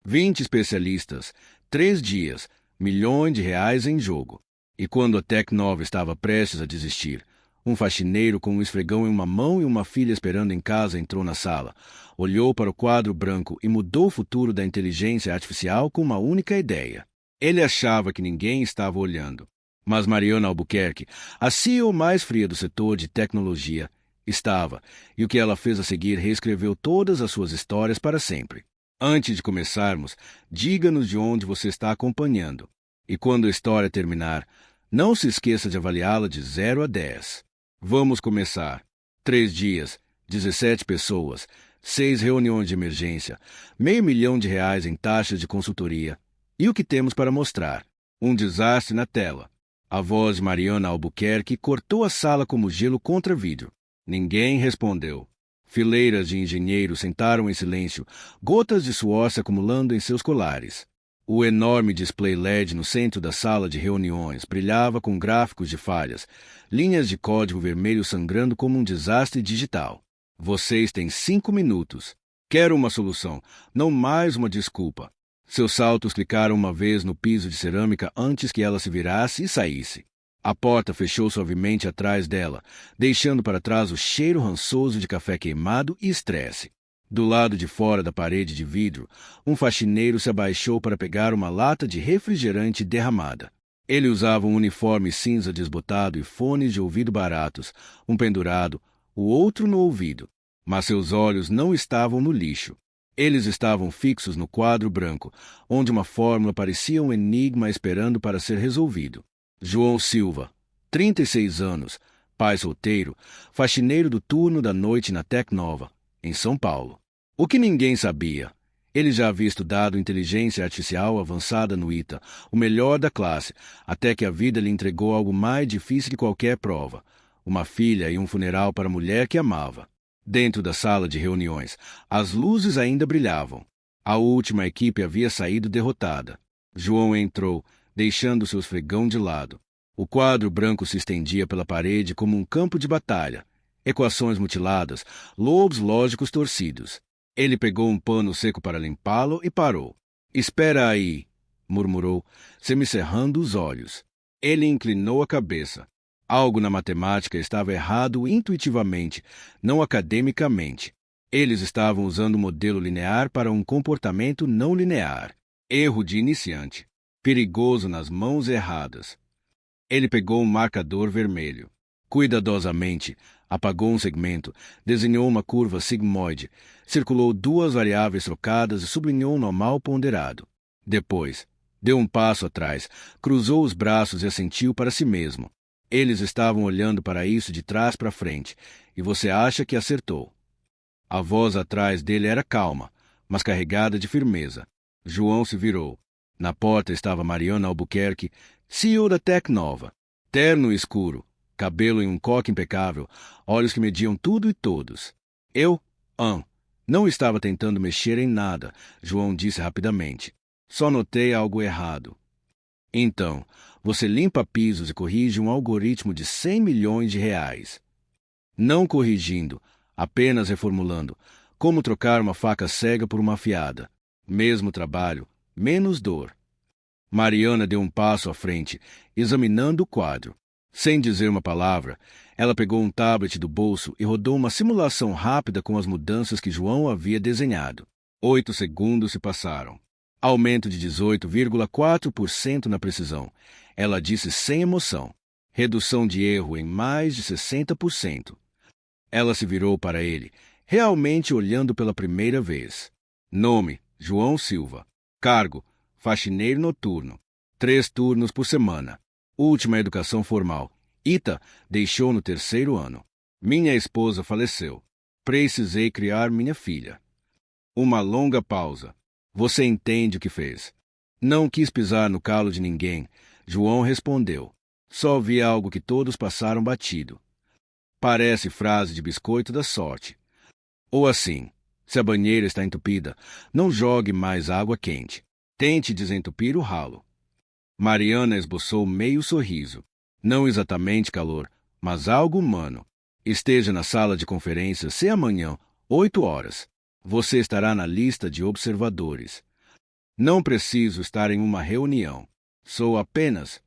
20 especialistas, 3 dias, milhões de reais em jogo. E quando a Tecnova estava prestes a desistir, um faxineiro com um esfregão em uma mão e uma filha esperando em casa entrou na sala, olhou para o quadro branco e mudou o futuro da inteligência artificial com uma única ideia. Ele achava que ninguém estava olhando. Mas Mariana Albuquerque, a CEO mais fria do setor de tecnologia, estava, e o que ela fez a seguir reescreveu todas as suas histórias para sempre. Antes de começarmos, diga-nos de onde você está acompanhando. E quando a história terminar, não se esqueça de avaliá-la de 0 a 10. Vamos começar. 3 dias, 17 pessoas, 6 reuniões de emergência, R$500 mil em taxas de consultoria. E o que temos para mostrar? Um desastre na tela. A voz de Mariana Albuquerque cortou a sala como gelo contra vidro. Ninguém respondeu. Fileiras de engenheiros sentaram em silêncio, gotas de suor se acumulando em seus colares. O enorme display LED no centro da sala de reuniões brilhava com gráficos de falhas, linhas de código vermelho sangrando como um desastre digital. Vocês têm 5 minutos. Quero uma solução, não mais uma desculpa. Seus saltos clicaram uma vez no piso de cerâmica antes que ela se virasse e saísse. A porta fechou suavemente atrás dela, deixando para trás o cheiro rançoso de café queimado e estresse. Do lado de fora da parede de vidro, um faxineiro se abaixou para pegar uma lata de refrigerante derramada. Ele usava um uniforme cinza desbotado e fones de ouvido baratos, um pendurado, o outro no ouvido. Mas seus olhos não estavam no lixo. Eles estavam fixos no quadro branco, onde uma fórmula parecia um enigma esperando para ser resolvido. João Silva, 36 anos, pai solteiro, faxineiro do turno da noite na Tecnova, em São Paulo. O que ninguém sabia, ele já havia estudado inteligência artificial avançada no ITA, o melhor da classe, até que a vida lhe entregou algo mais difícil que qualquer prova, uma filha e um funeral para a mulher que amava. Dentro da sala de reuniões, as luzes ainda brilhavam. A última equipe havia saído derrotada. João entrou, deixando seu esfregão de lado. O quadro branco se estendia pela parede como um campo de batalha. Equações mutiladas, lobos lógicos torcidos. Ele pegou um pano seco para limpá-lo e parou. "Espera aí", murmurou, semicerrando os olhos. Ele inclinou a cabeça. Algo na matemática estava errado intuitivamente, não academicamente. Eles estavam usando um modelo linear para um comportamento não linear. Erro de iniciante. Perigoso nas mãos erradas. Ele pegou um marcador vermelho. Cuidadosamente, apagou um segmento, desenhou uma curva sigmoide, circulou 2 variáveis trocadas e sublinhou um normal ponderado. Depois, deu um passo atrás, cruzou os braços e assentiu para si mesmo. Eles estavam olhando para isso de trás para frente, e você acha que acertou. A voz atrás dele era calma, mas carregada de firmeza. João se virou. Na porta estava Mariana Albuquerque, CEO da Tecnova. Terno escuro, cabelo em um coque impecável, olhos que mediam tudo e todos. Não estava tentando mexer em nada, João disse rapidamente. Só notei algo errado. Então, você limpa pisos e corrige um algoritmo de R$100 milhões. Não corrigindo, apenas reformulando. Como trocar uma faca cega por uma afiada. Mesmo trabalho, menos dor. Mariana deu um passo à frente, examinando o quadro. Sem dizer uma palavra, ela pegou um tablet do bolso e rodou uma simulação rápida com as mudanças que João havia desenhado. 8 segundos se passaram. Aumento de 18,4% na precisão. Ela disse sem emoção. Redução de erro em mais de 60%. Ela se virou para ele, realmente olhando pela primeira vez. Nome: João Silva. Cargo: faxineiro noturno. 3 turnos por semana. Última educação formal. ITA deixou no 3º ano. Minha esposa faleceu. Precisei criar minha filha. Uma longa pausa. Você entende o que fez? Não quis pisar no calo de ninguém. João respondeu. Só vi algo que todos passaram batido. Parece frase de biscoito da sorte. Ou assim, se a banheira está entupida, não jogue mais água quente. Tente desentupir o ralo. Mariana esboçou meio sorriso. Não exatamente calor, mas algo humano. Esteja na sala de conferências se amanhã, 8 horas. Você estará na lista de observadores. Não preciso estar em uma reunião. Sou apenas...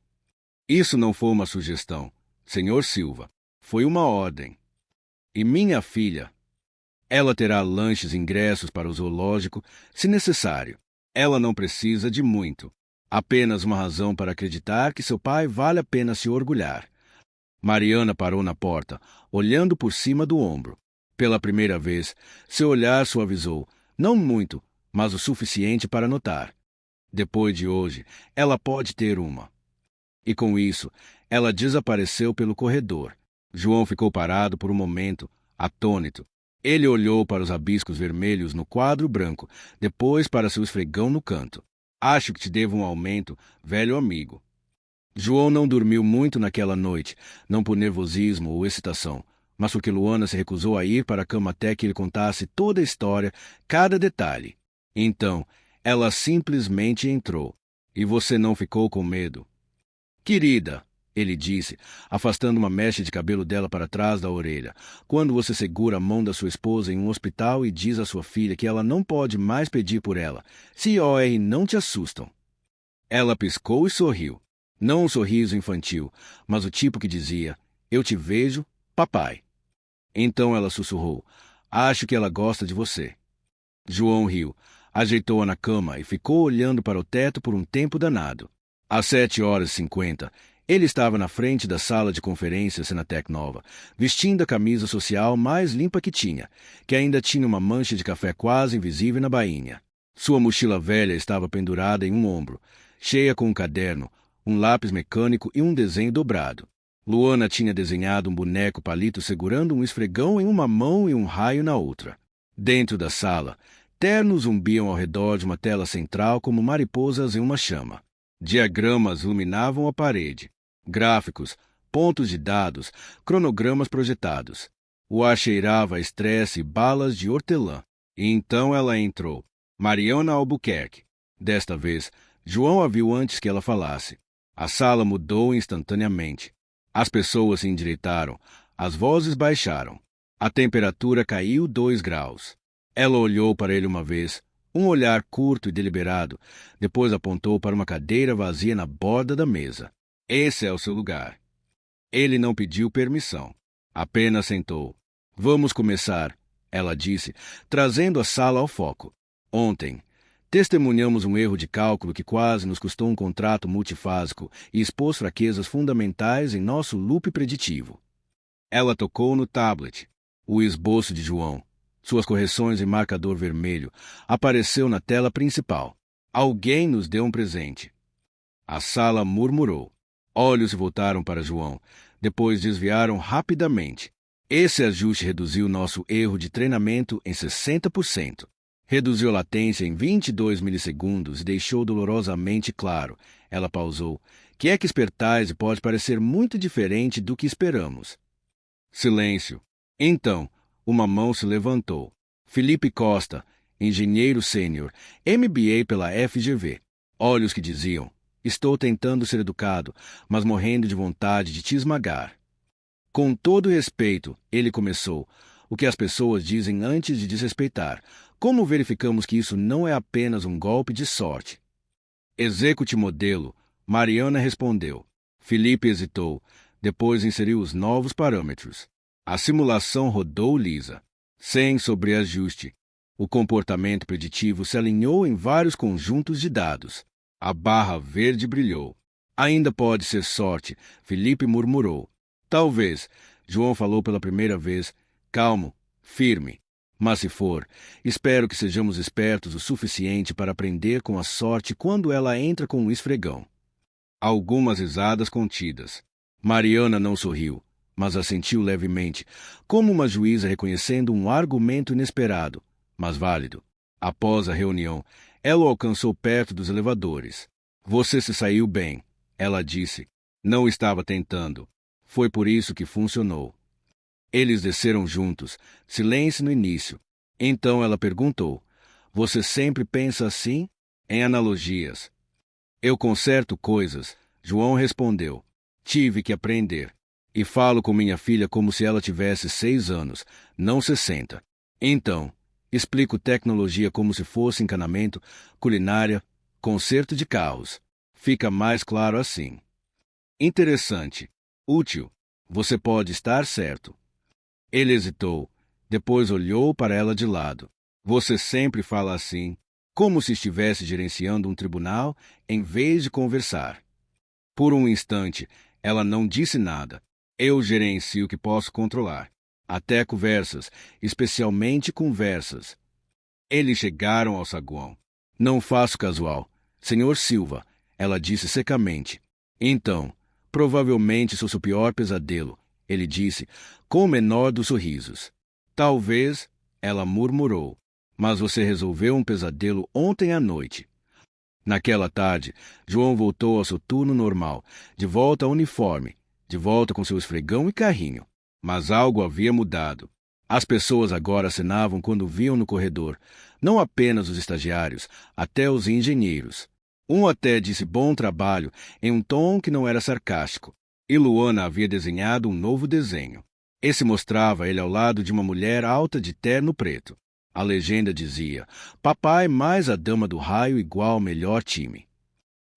Isso não foi uma sugestão, Sr. Silva. Foi uma ordem. E minha filha? Ela terá lanches e ingressos para o zoológico, se necessário. Ela não precisa de muito. Apenas uma razão para acreditar que seu pai vale a pena se orgulhar. Mariana parou na porta, olhando por cima do ombro. Pela primeira vez, seu olhar suavizou, não muito, mas o suficiente para notar. Depois de hoje, ela pode ter uma. E com isso, ela desapareceu pelo corredor. João ficou parado por um momento, atônito. Ele olhou para os rabiscos vermelhos no quadro branco, depois para seu esfregão no canto. Acho que te devo um aumento, velho amigo. João não dormiu muito naquela noite, não por nervosismo ou excitação, mas porque Luana se recusou a ir para a cama até que ele contasse toda a história, cada detalhe. Então, ela simplesmente entrou. E você não ficou com medo? Querida, ele disse, afastando uma mecha de cabelo dela para trás da orelha, quando você segura a mão da sua esposa em um hospital e diz à sua filha que ela não pode mais pedir por ela, se OR não te assustam. Ela piscou e sorriu. Não um sorriso infantil, mas o tipo que dizia, eu te vejo, papai. Então ela sussurrou, acho que ela gosta de você. João riu, ajeitou-a na cama e ficou olhando para o teto por um tempo danado. Às 7h50, ele estava na frente da sala de conferências Senatec Nova, vestindo a camisa social mais limpa que tinha, que ainda tinha uma mancha de café quase invisível na bainha. Sua mochila velha estava pendurada em um ombro, cheia com um caderno, um lápis mecânico e um desenho dobrado. Luana tinha desenhado um boneco palito segurando um esfregão em uma mão e um raio na outra. Dentro da sala, ternos zumbiam ao redor de uma tela central como mariposas em uma chama. Diagramas iluminavam a parede. Gráficos, pontos de dados, cronogramas projetados. O ar cheirava a estresse e balas de hortelã. E então ela entrou. Mariana Albuquerque. Desta vez, João a viu antes que ela falasse. A sala mudou instantaneamente. As pessoas se endireitaram. As vozes baixaram. A temperatura caiu 2 graus. Ela olhou para ele uma vez, um olhar curto e deliberado, depois apontou para uma cadeira vazia na borda da mesa. Esse é o seu lugar. Ele não pediu permissão. Apenas sentou. Vamos começar, ela disse, trazendo a sala ao foco. Ontem, testemunhamos um erro de cálculo que quase nos custou um contrato multifásico e expôs fraquezas fundamentais em nosso loop preditivo. Ela tocou no tablet. O esboço de João, suas correções em marcador vermelho, apareceu na tela principal. Alguém nos deu um presente. A sala murmurou. Olhos se voltaram para João, depois desviaram rapidamente. Esse ajuste reduziu nosso erro de treinamento em 60%. Reduziu a latência em 22 milissegundos e deixou dolorosamente claro, ela pausou, que a expertise pode parecer muito diferente do que esperamos. Silêncio. Então, uma mão se levantou. Felipe Costa, engenheiro sênior, MBA pela FGV. Olhos que diziam, estou tentando ser educado, mas morrendo de vontade de te esmagar. Com todo respeito, ele começou, o que as pessoas dizem antes de desrespeitar. Como verificamos que isso não é apenas um golpe de sorte? Execute modelo, Mariana respondeu. Felipe hesitou, depois inseriu os novos parâmetros. A simulação rodou lisa, sem sobreajuste. O comportamento preditivo se alinhou em vários conjuntos de dados. A barra verde brilhou. Ainda pode ser sorte, Felipe murmurou. Talvez, João falou pela primeira vez, calmo, firme. Mas se for, espero que sejamos espertos o suficiente para aprender com a sorte quando ela entra com um esfregão. Algumas risadas contidas. Mariana não sorriu, mas assentiu levemente, como uma juíza reconhecendo um argumento inesperado, mas válido. Após a reunião, ela o alcançou perto dos elevadores. Você se saiu bem, ela disse. Não estava tentando. Foi por isso que funcionou. Eles desceram juntos, silêncio no início. Então ela perguntou, você sempre pensa assim? Em analogias. Eu conserto coisas, João respondeu. Tive que aprender. E falo com minha filha como se ela tivesse 6 anos, não 60. Então, explico tecnologia como se fosse encanamento, culinária, Conserto de carros. Fica mais claro assim. Interessante. Útil. Você pode estar certo. Ele hesitou. Depois olhou para ela de lado. Você sempre fala assim, como se estivesse gerenciando um tribunal em vez de conversar. Por um instante, ela não disse nada. Eu gerencio o que posso controlar. Até conversas, especialmente conversas. Eles chegaram ao saguão. Não faço casual. Senhor Silva, ela disse secamente. Então, provavelmente sou seu pior pesadelo, ele disse, com o menor dos sorrisos. Talvez, ela murmurou, mas você resolveu um pesadelo ontem à noite. Naquela tarde, João voltou ao seu turno normal, de volta ao uniforme, de volta com seu esfregão e carrinho. Mas algo havia mudado. As pessoas agora acenavam quando o viam no corredor, não apenas os estagiários, até os engenheiros. Um até disse bom trabalho em um tom que não era sarcástico, e Luana havia desenhado um novo desenho. Esse mostrava ele ao lado de uma mulher alta de terno preto. A legenda dizia, papai mais a dama do raio igual ao melhor time.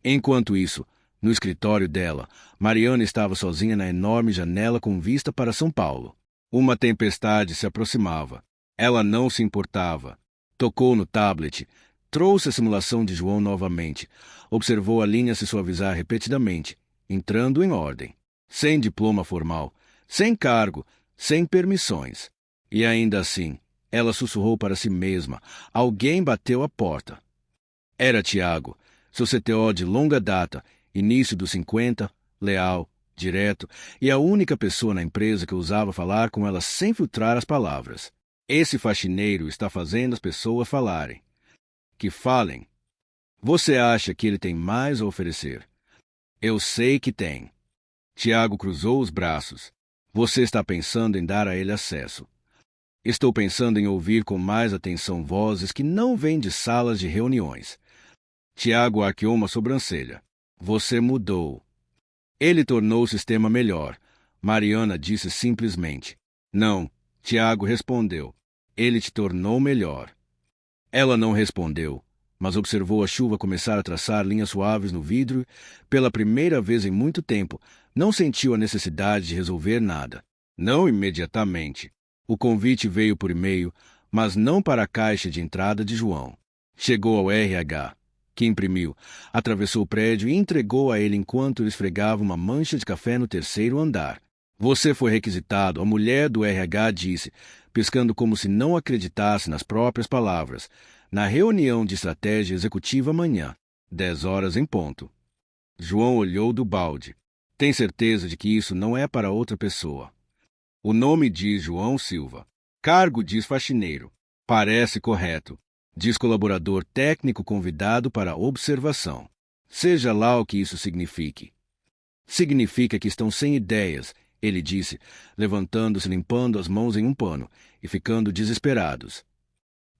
Enquanto isso, no escritório dela, Mariana estava sozinha na enorme janela com vista para São Paulo. Uma tempestade se aproximava. Ela não se importava. Tocou no tablet, trouxe a simulação de João novamente, observou a linha se suavizar repetidamente, entrando em ordem. Sem diploma formal, sem cargo, sem permissões. E ainda assim, ela sussurrou para si mesma. Alguém bateu a porta. Era Tiago, seu CTO de longa data, início dos 50, leal, direto, e a única pessoa na empresa que ousava falar com ela sem filtrar as palavras. Esse faxineiro está fazendo as pessoas falarem. Que falem. Você acha que ele tem mais a oferecer? Eu sei que tem. Tiago cruzou os braços. Você está pensando em dar a ele acesso. Estou pensando em ouvir com mais atenção vozes que não vêm de salas de reuniões. Tiago arqueou uma sobrancelha. Você mudou. Ele tornou o sistema melhor. Mariana disse simplesmente. Não, Tiago respondeu. Ele te tornou melhor. Ela não respondeu, mas observou a chuva começar a traçar linhas suaves no vidro. Pela primeira vez em muito tempo, não sentiu a necessidade de resolver nada. Não imediatamente. O convite veio por e-mail, mas não para a caixa de entrada de João. Chegou ao RH, que imprimiu, atravessou o prédio e entregou a ele enquanto ele esfregava uma mancha de café no terceiro andar. Você foi requisitado, a mulher do RH disse, piscando como se não acreditasse nas próprias palavras, na reunião de estratégia executiva amanhã, 10 horas em ponto. João olhou do balde. Tem certeza de que isso não é para outra pessoa? O nome diz João Silva. Cargo diz faxineiro. Parece correto. Diz colaborador técnico convidado para observação. Seja lá o que isso signifique. Significa que estão sem ideias, ele disse, levantando-se, limpando as mãos em um pano e ficando desesperados.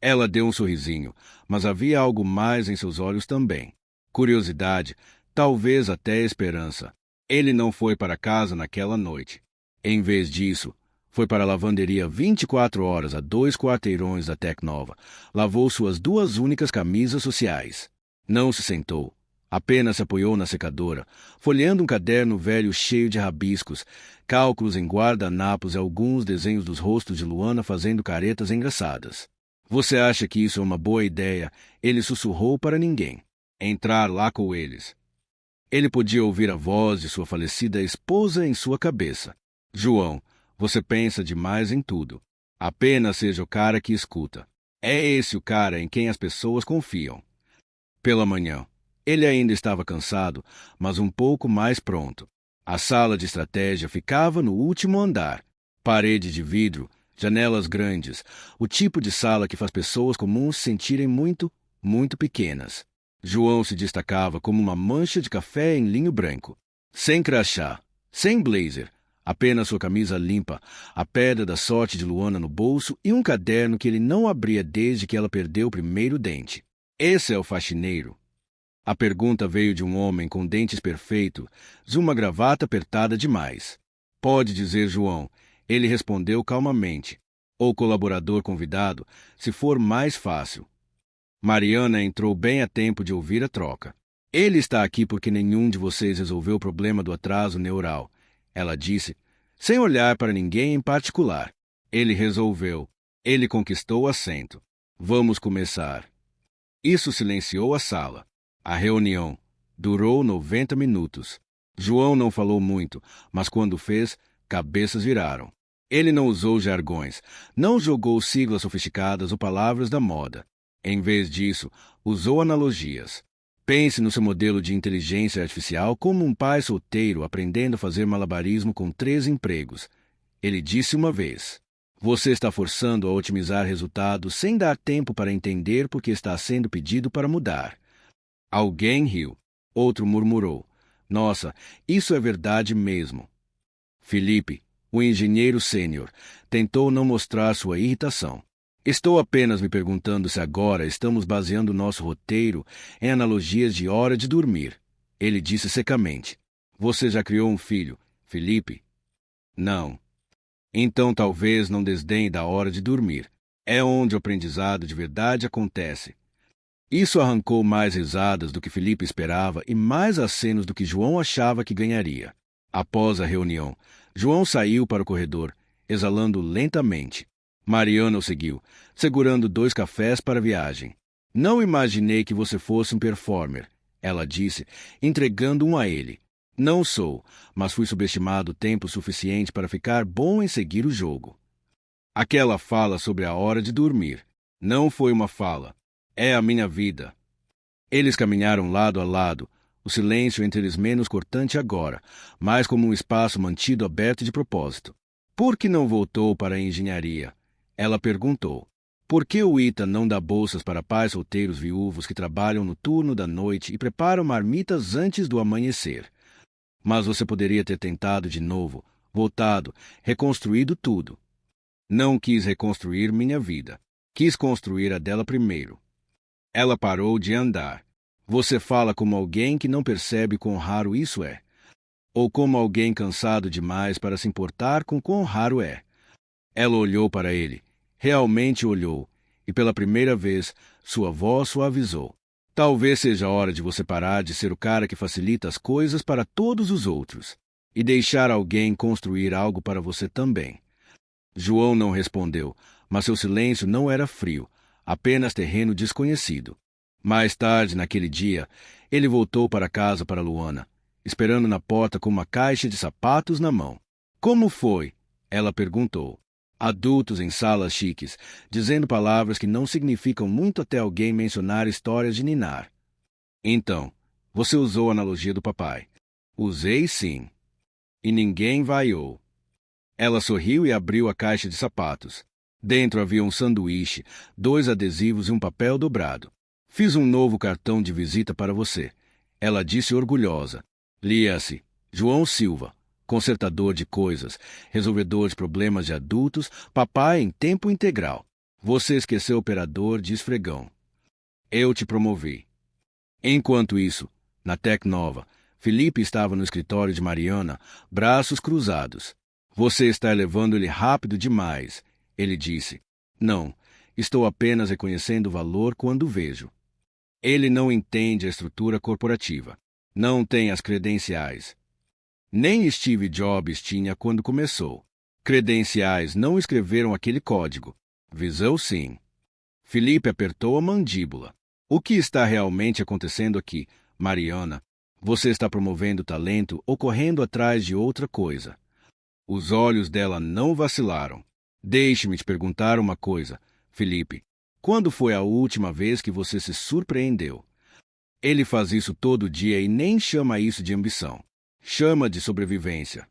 Ela deu um sorrisinho, mas havia algo mais em seus olhos também. Curiosidade, talvez até esperança. Ele não foi para casa naquela noite. Em vez disso, foi para a lavanderia 24 horas a 2 quarteirões da Tecnova. Lavou suas 2 únicas camisas sociais. Não se sentou. Apenas se apoiou na secadora, folheando um caderno velho cheio de rabiscos, cálculos em guardanapos e alguns desenhos dos rostos de Luana fazendo caretas engraçadas. Você acha que isso é uma boa ideia? Ele sussurrou para ninguém. Entrar lá com eles. Ele podia ouvir a voz de sua falecida esposa em sua cabeça. João, você pensa demais em tudo. Apenas seja o cara que escuta. É esse o cara em quem as pessoas confiam. Pela manhã, ele ainda estava cansado, mas um pouco mais pronto. A sala de estratégia ficava no último andar. Parede de vidro, janelas grandes, o tipo de sala que faz pessoas comuns se sentirem muito, muito pequenas. João se destacava como uma mancha de café em linho branco. Sem crachá, sem blazer, apenas sua camisa limpa, a pedra da sorte de Luana no bolso e um caderno que ele não abria desde que ela perdeu o primeiro dente. Esse é o faxineiro. A pergunta veio de um homem com dentes perfeitos e uma gravata apertada demais. Pode dizer João, ele respondeu calmamente. Ou colaborador convidado, se for mais fácil. Mariana entrou bem a tempo de ouvir a troca. Ele está aqui porque nenhum de vocês resolveu o problema do atraso neural, ela disse, sem olhar para ninguém em particular. Ele resolveu. Ele conquistou o assento. Vamos começar. Isso silenciou a sala. A reunião durou 90 minutos. João não falou muito, mas quando fez, cabeças viraram. Ele não usou jargões, não jogou siglas sofisticadas ou palavras da moda. Em vez disso, usou analogias. Pense no seu modelo de inteligência artificial como um pai solteiro aprendendo a fazer malabarismo com 3 empregos. Ele disse uma vez: você está forçando a otimizar resultados sem dar tempo para entender por que está sendo pedido para mudar. Alguém riu. Outro murmurou: nossa, isso é verdade mesmo. Felipe, o engenheiro sênior, tentou não mostrar sua irritação. Estou apenas me perguntando se agora estamos baseando nosso roteiro em analogias de hora de dormir. Ele disse secamente. Você já criou um filho, Felipe? Não. Então talvez não desdenhe da hora de dormir. É onde o aprendizado de verdade acontece. Isso arrancou mais risadas do que Felipe esperava e mais acenos do que João achava que ganharia. Após a reunião, João saiu para o corredor, exalando lentamente. Mariana o seguiu, segurando 2 cafés para a viagem. Não imaginei que você fosse um performer, ela disse, entregando um a ele. Não sou, mas fui subestimado tempo suficiente para ficar bom em seguir o jogo. Aquela fala sobre a hora de dormir não foi uma fala. É a minha vida. Eles caminharam lado a lado, o silêncio entre eles menos cortante agora, mais como um espaço mantido aberto de propósito. Por que não voltou para a engenharia? Ela perguntou. Por que o ITA não dá bolsas para pais solteiros viúvos que trabalham no turno da noite e preparam marmitas antes do amanhecer? Mas você poderia ter tentado de novo, voltado, reconstruído tudo. Não quis reconstruir minha vida. Quis construir a dela primeiro. Ela parou de andar. Você fala como alguém que não percebe quão raro isso é. Ou como alguém cansado demais para se importar com quão raro é. Ela olhou para ele. Realmente olhou. E pela primeira vez, sua voz suavizou. Talvez seja a hora de você parar de ser o cara que facilita as coisas para todos os outros. E deixar alguém construir algo para você também. João não respondeu, mas seu silêncio não era frio. Apenas terreno desconhecido. Mais tarde, naquele dia, ele voltou para casa para Luana, esperando na porta com uma caixa de sapatos na mão. Como foi? Ela perguntou. Adultos em salas chiques, dizendo palavras que não significam muito até alguém mencionar histórias de ninar. Então, você usou a analogia do papai. Usei sim. E ninguém vaiou. Ela sorriu e abriu a caixa de sapatos. Dentro havia um sanduíche, 2 adesivos e um papel dobrado. Fiz um novo cartão de visita para você. Ela disse orgulhosa. Lia-se João Silva, consertador de coisas, resolvedor de problemas de adultos, papai em tempo integral. Você esqueceu operador de esfregão. Eu te promovi. Enquanto isso, na Tec Nova, Felipe estava no escritório de Mariana, braços cruzados. Você está elevando ele rápido demais. Ele disse. Não, estou apenas reconhecendo o valor quando vejo. Ele não entende a estrutura corporativa. Não tem as credenciais. Nem Steve Jobs tinha quando começou. Credenciais não escreveram aquele código. Visão sim. Felipe apertou a mandíbula. O que está realmente acontecendo aqui, Mariana? Você está promovendo talento ou correndo atrás de outra coisa? Os olhos dela não vacilaram. Deixe-me te perguntar uma coisa, Felipe. Quando foi a última vez que você se surpreendeu? Ele faz isso todo dia e nem chama isso de ambição. Chama de sobrevivência.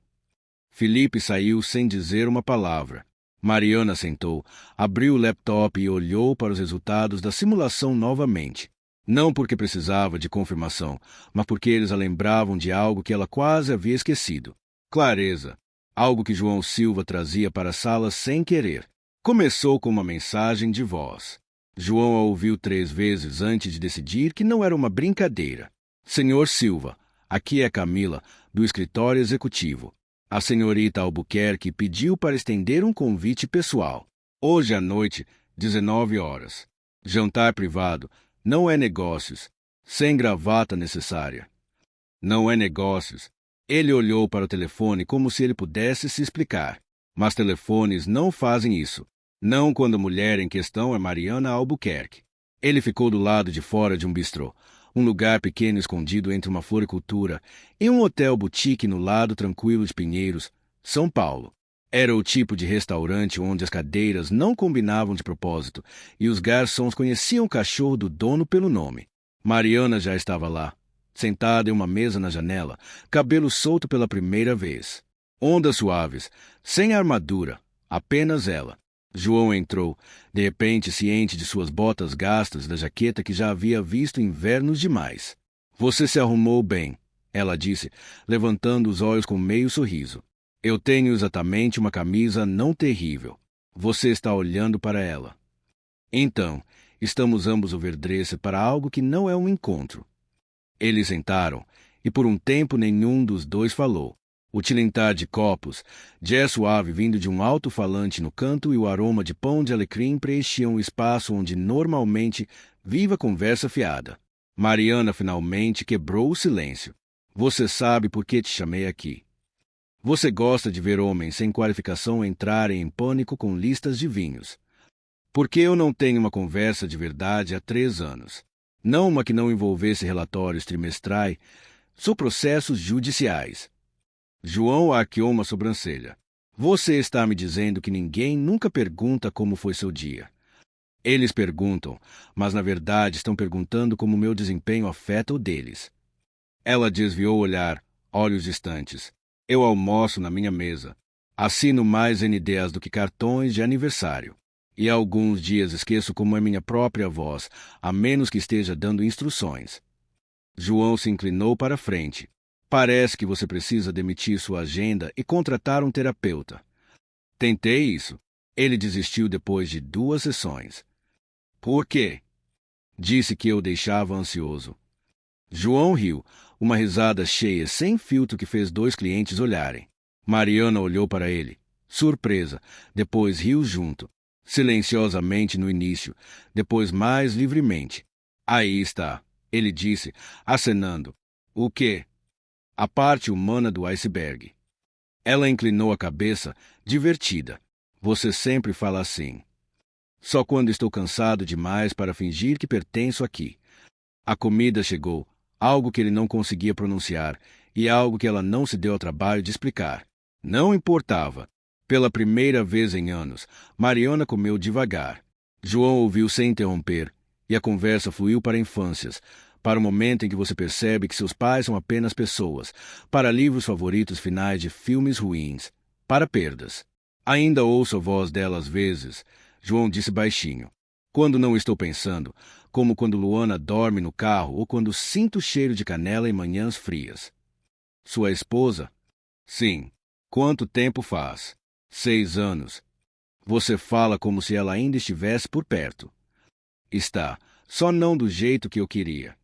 Felipe saiu sem dizer uma palavra. Mariana sentou, abriu o laptop e olhou para os resultados da simulação novamente. Não porque precisava de confirmação, mas porque eles a lembravam de algo que ela quase havia esquecido. Clareza. Algo que João Silva trazia para a sala sem querer. Começou com uma mensagem de voz. João a ouviu 3 vezes antes de decidir que não era uma brincadeira. Senhor Silva, aqui é Camila, do escritório executivo. A senhorita Albuquerque pediu para estender um convite pessoal. Hoje à noite, 19 horas. Jantar privado não é negócios, sem gravata necessária. Não é negócios. Ele olhou para o telefone como se ele pudesse se explicar. Mas telefones não fazem isso. Não quando a mulher em questão é Mariana Albuquerque. Ele ficou do lado de fora de um bistrô, um lugar pequeno escondido entre uma floricultura, e um hotel boutique no lado tranquilo de Pinheiros, São Paulo. Era o tipo de restaurante onde as cadeiras não combinavam de propósito e os garçons conheciam o cachorro do dono pelo nome. Mariana já estava lá, sentada em uma mesa na janela, cabelo solto pela primeira vez. Ondas suaves, sem armadura, apenas ela. João entrou, de repente ciente de suas botas gastas da jaqueta que já havia visto invernos demais. Você se arrumou bem, ela disse, levantando os olhos com meio sorriso. Eu tenho exatamente uma camisa não terrível. Você está olhando para ela. Então, estamos ambos overdressed para algo que não é um encontro. Eles sentaram, e por um tempo nenhum dos dois falou. O tilintar de copos, jazz suave vindo de um alto-falante no canto e o aroma de pão de alecrim preenchiam o espaço onde normalmente vive a conversa fiada. Mariana finalmente quebrou o silêncio. Você sabe por que te chamei aqui. Você gosta de ver homens sem qualificação entrarem em pânico com listas de vinhos. Porque eu não tenho uma conversa de verdade há 3 anos. Não uma que não envolvesse relatórios trimestrais, só processos judiciais. João arqueou uma sobrancelha. Você está me dizendo que ninguém nunca pergunta como foi seu dia. Eles perguntam, mas na verdade estão perguntando como meu desempenho afeta o deles. Ela desviou o olhar, olhos distantes. Eu almoço na minha mesa. Assino mais NDAs do que cartões de aniversário. E há alguns dias esqueço como é minha própria voz, a menos que esteja dando instruções. João se inclinou para a frente. Parece que você precisa demitir sua agenda e contratar um terapeuta. Tentei isso. Ele desistiu depois de 2 sessões. Por quê? Disse que eu deixava ansioso. João riu, uma risada cheia, sem filtro que fez 2 clientes olharem. Mariana olhou para ele, surpresa, depois riu junto, silenciosamente no início, depois mais livremente. Aí está, ele disse, acenando. O quê? A parte humana do iceberg. Ela inclinou a cabeça, divertida. Você sempre fala assim. Só quando estou cansado demais para fingir que pertenço aqui. A comida chegou, algo que ele não conseguia pronunciar, e algo que ela não se deu ao trabalho de explicar. Não importava. Pela primeira vez em anos, Mariana comeu devagar. João ouviu sem interromper, e a conversa fluiu para infâncias, para o momento em que você percebe que seus pais são apenas pessoas, para livros favoritos finais de filmes ruins, para perdas. Ainda ouço a voz dela às vezes, João disse baixinho. Quando não estou pensando, como quando Luana dorme no carro ou quando sinto o cheiro de canela em manhãs frias. Sua esposa? Sim. Quanto tempo faz? 6 anos. Você fala como se ela ainda estivesse por perto. Está, só não do jeito que eu queria.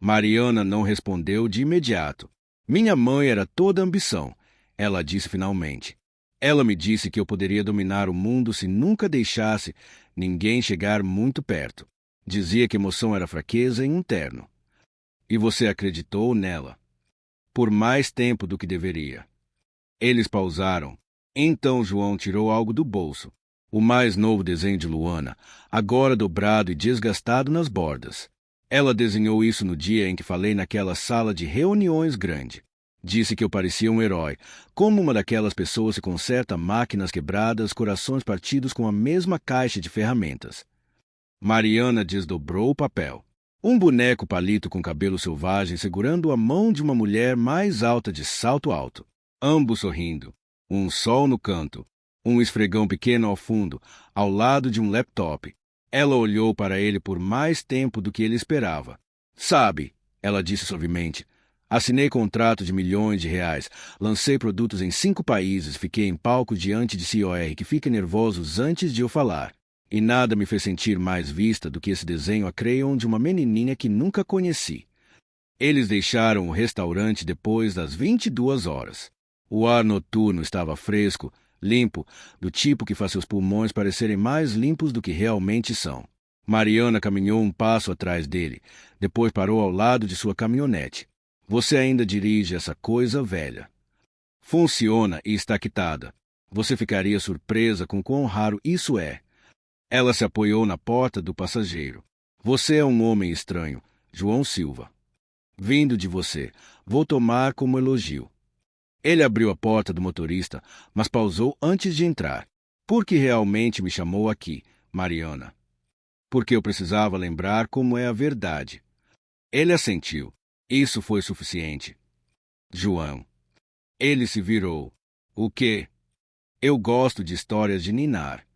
Mariana não respondeu de imediato. Minha mãe era toda ambição, ela disse finalmente. Ela me disse que eu poderia dominar o mundo se nunca deixasse ninguém chegar muito perto. Dizia que emoção era fraqueza em um terno. E você acreditou nela. Por mais tempo do que deveria. Eles pausaram. Então João tirou algo do bolso. O mais novo desenho de Luana, agora dobrado e desgastado nas bordas. Ela desenhou isso no dia em que falei naquela sala de reuniões grande. Disse que eu parecia um herói, como uma daquelas pessoas que conserta máquinas quebradas, corações partidos com a mesma caixa de ferramentas. Mariana desdobrou o papel. Um boneco palito com cabelo selvagem segurando a mão de uma mulher mais alta de salto alto. Ambos sorrindo. Um sol no canto. Um esfregão pequeno ao fundo, ao lado de um laptop. Ela olhou para ele por mais tempo do que ele esperava. Sabe, ela disse suavemente, assinei contrato de milhões de reais, lancei produtos em 5 países, fiquei em palco diante de COR que fica nervosos antes de eu falar. E nada me fez sentir mais vista do que esse desenho a crayon de uma menininha que nunca conheci. Eles deixaram o restaurante depois das 22 horas. O ar noturno estava fresco, limpo, do tipo que faz seus pulmões parecerem mais limpos do que realmente são. Mariana caminhou um passo atrás dele, depois parou ao lado de sua caminhonete. Você ainda dirige essa coisa velha. Funciona e está quitada. Você ficaria surpresa com quão raro isso é. Ela se apoiou na porta do passageiro. Você é um homem estranho, João Silva. Vindo de você, vou tomar como elogio. Ele abriu a porta do motorista, mas pausou antes de entrar. Por que realmente me chamou aqui, Mariana? Porque eu precisava lembrar como é a verdade. Ele assentiu. Isso foi suficiente. João. Ele se virou. O quê? Eu gosto de histórias de ninar.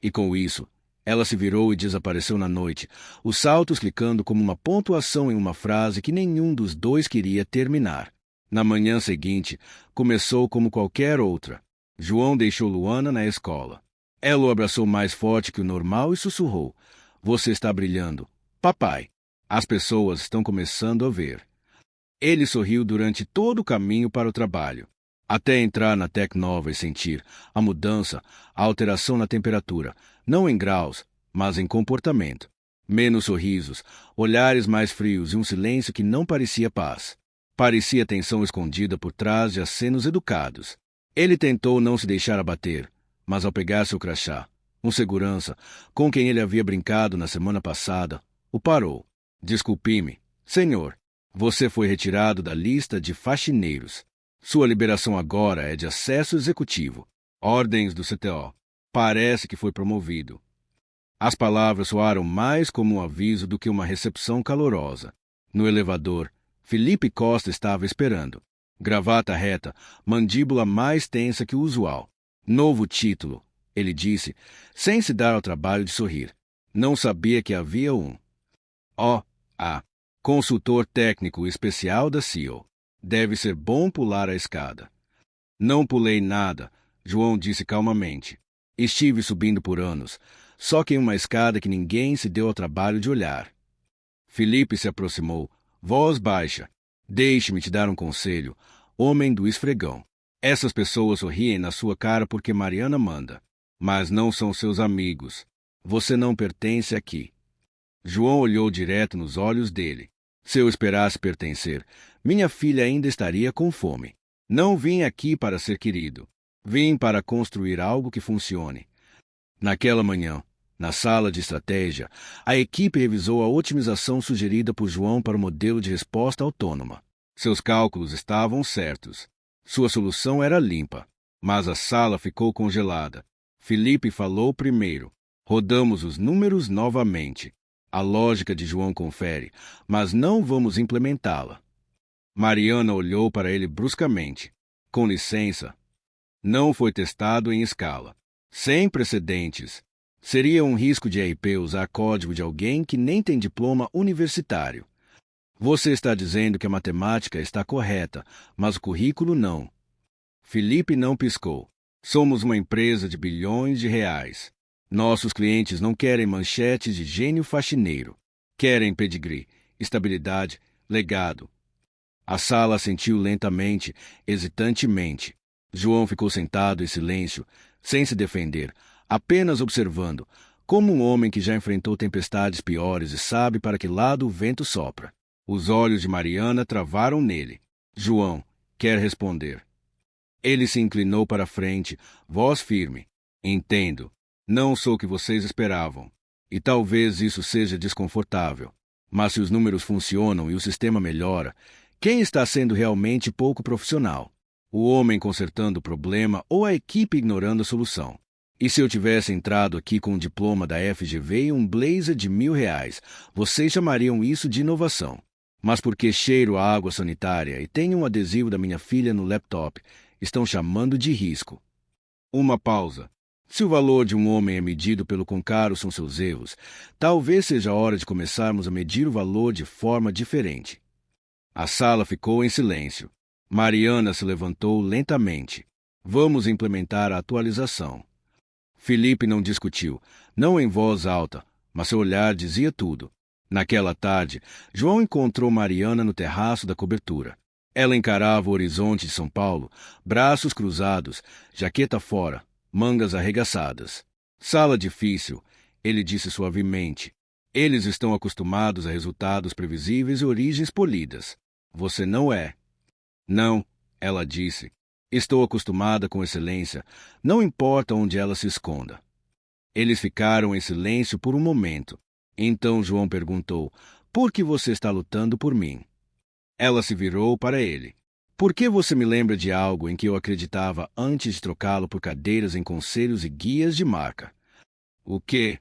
E com isso, ela se virou e desapareceu na noite, os saltos clicando como uma pontuação em uma frase que nenhum dos dois queria terminar. Na manhã seguinte, começou como qualquer outra. João deixou Luana na escola. Ela o abraçou mais forte que o normal e sussurrou. Você está brilhando. Papai. As pessoas estão começando a ver. Ele sorriu durante todo o caminho para o trabalho, até entrar na Tec Nova e sentir a mudança, a alteração na temperatura, não em graus, mas em comportamento. Menos sorrisos, olhares mais frios e um silêncio que não parecia paz. Parecia tensão escondida por trás de acenos educados. Ele tentou não se deixar abater, mas ao pegar seu crachá, um segurança, com quem ele havia brincado na semana passada, o parou. Desculpe-me, senhor. Você foi retirado da lista de faxineiros. Sua liberação agora é de acesso executivo. Ordens do CTO. Parece que foi promovido. As palavras soaram mais como um aviso do que uma recepção calorosa. No elevador, Felipe Costa estava esperando. Gravata reta, mandíbula mais tensa que o usual. Novo título, ele disse, sem se dar ao trabalho de sorrir. Não sabia que havia um. Consultor técnico especial da CEO. Deve ser bom pular a escada. Não pulei nada, João disse calmamente. Estive subindo por anos, só que em uma escada que ninguém se deu ao trabalho de olhar. Felipe se aproximou, voz baixa. Deixe-me te dar um conselho, homem do esfregão. Essas pessoas sorriem na sua cara porque Mariana manda, mas não são seus amigos. Você não pertence aqui. João olhou direto nos olhos dele. Se eu esperasse pertencer, minha filha ainda estaria com fome. Não vim aqui para ser querido. Vim para construir algo que funcione. Naquela manhã, na sala de estratégia, a equipe revisou a otimização sugerida por João para o modelo de resposta autônoma. Seus cálculos estavam certos. Sua solução era limpa, mas a sala ficou congelada. Felipe falou primeiro. Rodamos os números novamente. A lógica de João confere, mas não vamos implementá-la. Mariana olhou para ele bruscamente. Com licença. Não foi testado em escala. Sem precedentes. Seria um risco de RP usar código de alguém que nem tem diploma universitário. Você está dizendo que a matemática está correta, mas o currículo não. Felipe não piscou. Somos uma empresa de bilhões de reais. Nossos clientes não querem manchetes de gênio faxineiro. Querem pedigree, estabilidade, legado. A sala assentiu lentamente, hesitantemente. João ficou sentado em silêncio, sem se defender, apenas observando, como um homem que já enfrentou tempestades piores e sabe para que lado o vento sopra. Os olhos de Mariana travaram nele. João, quer responder? Ele se inclinou para a frente, voz firme. Entendo. Não sou o que vocês esperavam. E talvez isso seja desconfortável. Mas se os números funcionam e o sistema melhora, quem está sendo realmente pouco profissional? O homem consertando o problema ou a equipe ignorando a solução? E se eu tivesse entrado aqui com um diploma da FGV e um blazer de R$1.000, vocês chamariam isso de inovação. Mas porque cheiro a água sanitária e tenho um adesivo da minha filha no laptop, estão chamando de risco. Uma pausa. Se o valor de um homem é medido pelo quão caros são seus erros, talvez seja a hora de começarmos a medir o valor de forma diferente. A sala ficou em silêncio. Mariana se levantou lentamente. Vamos implementar a atualização. Felipe não discutiu, não em voz alta, mas seu olhar dizia tudo. Naquela tarde, João encontrou Mariana no terraço da cobertura. Ela encarava o horizonte de São Paulo, braços cruzados, jaqueta fora, mangas arregaçadas. Sala difícil, ele disse suavemente. Eles estão acostumados a resultados previsíveis e origens polidas. Você não é. Não, ela disse. Estou acostumada com excelência, não importa onde ela se esconda. Eles ficaram em silêncio por um momento. Então João perguntou: por que você está lutando por mim? Ela se virou para ele. Por que você me lembra de algo em que eu acreditava antes de trocá-lo por cadeiras em conselhos e guias de marca? O quê?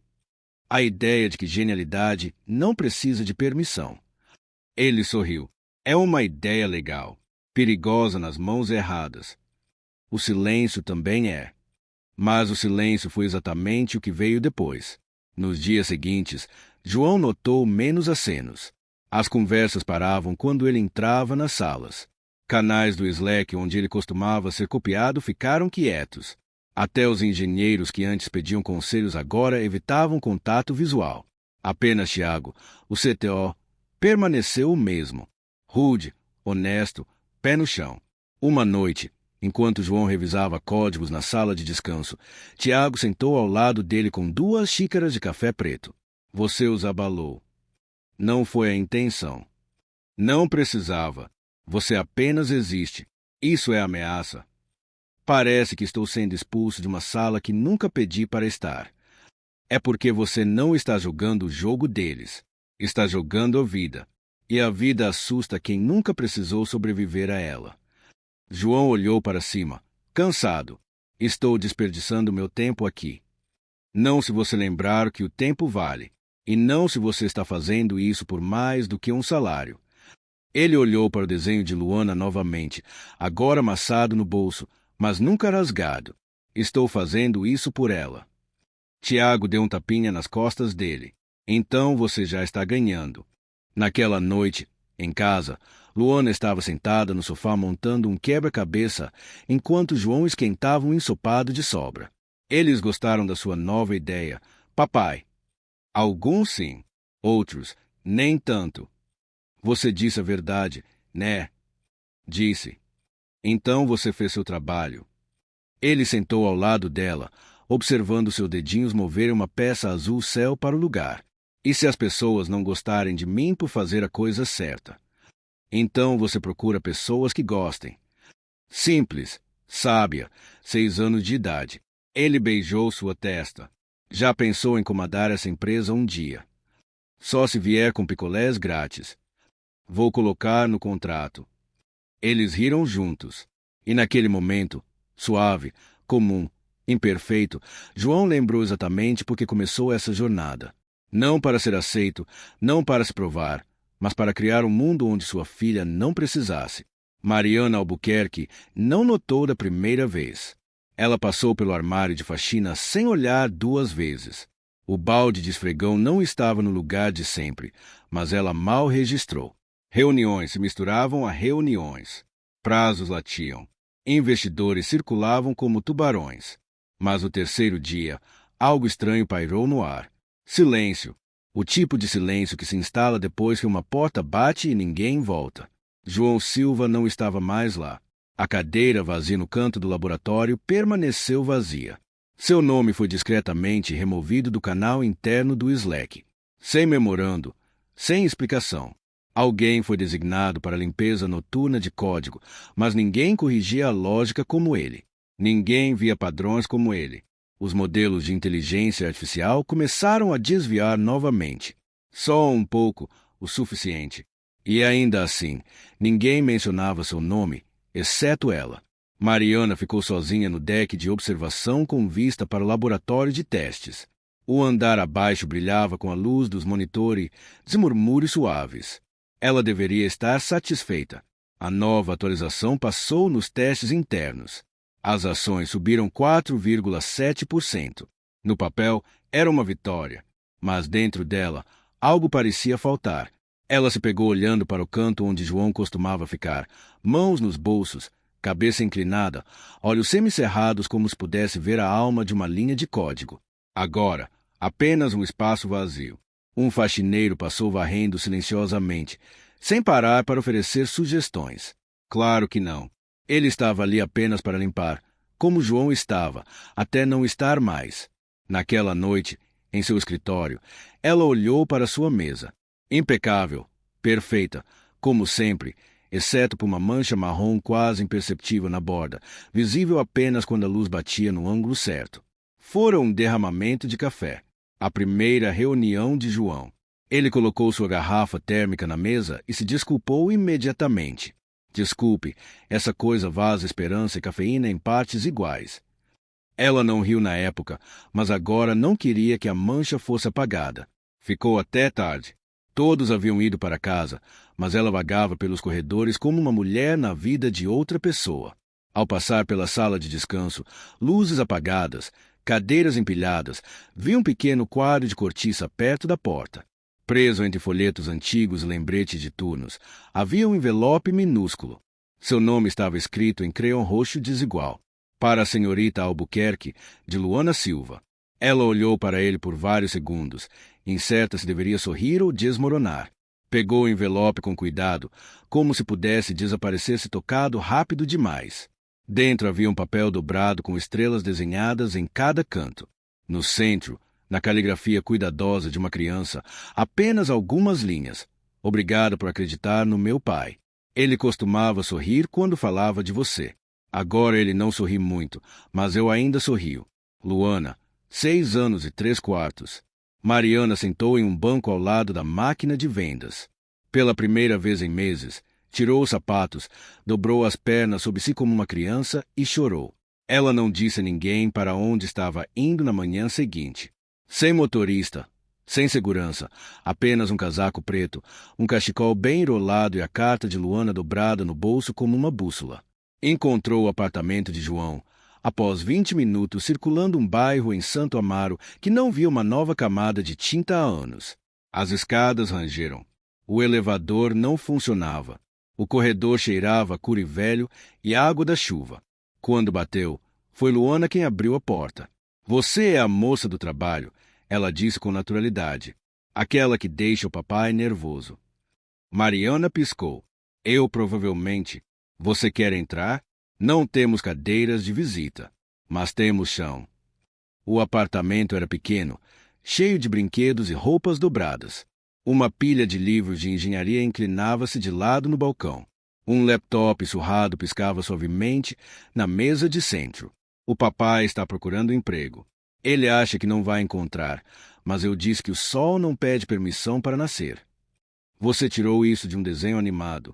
A ideia de que genialidade não precisa de permissão. Ele sorriu. É uma ideia legal, perigosa nas mãos erradas. O silêncio também é. Mas o silêncio foi exatamente o que veio depois. Nos dias seguintes, João notou menos acenos. As conversas paravam quando ele entrava nas salas. Canais do Slack onde ele costumava ser copiado ficaram quietos. Até os engenheiros que antes pediam conselhos agora evitavam contato visual. Apenas Tiago, o CTO, permaneceu o mesmo. Rude, honesto, pé no chão. Uma noite, enquanto João revisava códigos na sala de descanso, Tiago sentou ao lado dele com 2 xícaras de café preto. Você os abalou. Não foi a intenção. Não precisava. Você apenas existe. Isso é ameaça. Parece que estou sendo expulso de uma sala que nunca pedi para estar. É porque você não está jogando o jogo deles. Está jogando a vida. E a vida assusta quem nunca precisou sobreviver a ela. João olhou para cima, cansado. Estou desperdiçando meu tempo aqui. Não se você lembrar que o tempo vale. E não se você está fazendo isso por mais do que um salário. Ele olhou para o desenho de Luana novamente, agora amassado no bolso, mas nunca rasgado. Estou fazendo isso por ela. Tiago deu um tapinha nas costas dele. Então você já está ganhando. Naquela noite, em casa, Luana estava sentada no sofá montando um quebra-cabeça, enquanto João esquentava um ensopado de sobra. Eles gostaram da sua nova ideia. Papai. Alguns sim, outros nem tanto. Você disse a verdade, né? Disse. Então você fez seu trabalho. Ele sentou ao lado dela, observando seus dedinhos moverem uma peça azul céu para o lugar. E se as pessoas não gostarem de mim por fazer a coisa certa? Então você procura pessoas que gostem. Simples, sábia, 6 anos de idade. Ele beijou sua testa. Já pensou em comandar essa empresa um dia? Só se vier com picolés grátis. Vou colocar no contrato. Eles riram juntos. E naquele momento, suave, comum, imperfeito, João lembrou exatamente por que começou essa jornada. Não para ser aceito, não para se provar, mas para criar um mundo onde sua filha não precisasse. Mariana Albuquerque não notou da primeira vez. Ela passou pelo armário de faxina sem olhar 2 vezes. O balde de esfregão não estava no lugar de sempre, mas ela mal registrou. Reuniões se misturavam a reuniões. Prazos latiam. Investidores circulavam como tubarões. Mas o terceiro dia, algo estranho pairou no ar. Silêncio. O tipo de silêncio que se instala depois que uma porta bate e ninguém volta. João Silva não estava mais lá. A cadeira vazia no canto do laboratório permaneceu vazia. Seu nome foi discretamente removido do canal interno do Slack. Sem memorando, sem explicação. Alguém foi designado para a limpeza noturna de código, mas ninguém corrigia a lógica como ele. Ninguém via padrões como ele. Os modelos de inteligência artificial começaram a desviar novamente. Só um pouco, o suficiente. E ainda assim, ninguém mencionava seu nome, exceto ela. Mariana ficou sozinha no deck de observação com vista para o laboratório de testes. O andar abaixo brilhava com a luz dos monitores de murmúrios suaves. Ela deveria estar satisfeita. A nova atualização passou nos testes internos. As ações subiram 4,7%. No papel, era uma vitória, mas dentro dela, algo parecia faltar. Ela se pegou olhando para o canto onde João costumava ficar, mãos nos bolsos, cabeça inclinada, olhos semicerrados como se pudesse ver a alma de uma linha de código. Agora, apenas um espaço vazio. Um faxineiro passou varrendo silenciosamente, sem parar para oferecer sugestões. Claro que não. Ele estava ali apenas para limpar, como João estava, até não estar mais. Naquela noite, Em seu escritório, ela olhou para sua mesa. Impecável, perfeita, como sempre, exceto por uma mancha marrom quase imperceptível na borda, visível apenas quando a luz batia no ângulo certo. Fora um derramamento de café. A primeira reunião de João. Ele colocou sua garrafa térmica na mesa e se desculpou imediatamente. Desculpe, essa coisa vaza esperança e cafeína em partes iguais. Ela não riu na época, mas agora não queria que a mancha fosse apagada. Ficou até tarde. Todos haviam ido para casa, mas ela vagava pelos corredores como uma mulher na vida de outra pessoa. Ao passar pela sala de descanso, luzes apagadas, cadeiras empilhadas, viu um pequeno quadro de cortiça perto da porta. Preso entre folhetos antigos e lembretes de turnos, havia um envelope minúsculo. Seu nome estava escrito em crayon roxo desigual. Para a senhorita Albuquerque, de Luana Silva. Ela olhou para ele por vários segundos, incerta se deveria sorrir ou desmoronar. Pegou o envelope com cuidado, como se pudesse desaparecer se tocado rápido demais. Dentro havia um papel dobrado com estrelas desenhadas em cada canto. No centro, na caligrafia cuidadosa de uma criança, apenas algumas linhas. Obrigado por acreditar no meu pai. Ele costumava sorrir quando falava de você. Agora ele não sorri muito, mas eu ainda sorrio. Luana, 6 anos e 3/4. Mariana sentou em um banco ao lado da máquina de vendas. Pela primeira vez em meses, tirou os sapatos, dobrou as pernas sob si como uma criança e chorou. Ela não disse a ninguém para onde estava indo na manhã seguinte. Sem motorista, sem segurança, apenas um casaco preto, um cachecol bem enrolado e a carta de Luana dobrada no bolso como uma bússola. Encontrou o apartamento de João, após 20 minutos circulando um bairro em Santo Amaro que não via uma nova camada de tinta há anos. As escadas rangeram. O elevador não funcionava. O corredor cheirava a curi velho e água da chuva. Quando bateu, foi Luana quem abriu a porta. Você é a moça do trabalho, ela disse com naturalidade. Aquela que deixa o papai nervoso. Mariana piscou. Eu provavelmente. Você quer entrar? Não temos cadeiras de visita, mas temos chão. O apartamento era pequeno, cheio de brinquedos e roupas dobradas. Uma pilha de livros de engenharia inclinava-se de lado no balcão. Um laptop surrado piscava suavemente na mesa de centro. O papai está procurando emprego. Ele acha que não vai encontrar, mas eu disse que o sol não pede permissão para nascer. Você tirou isso de um desenho animado.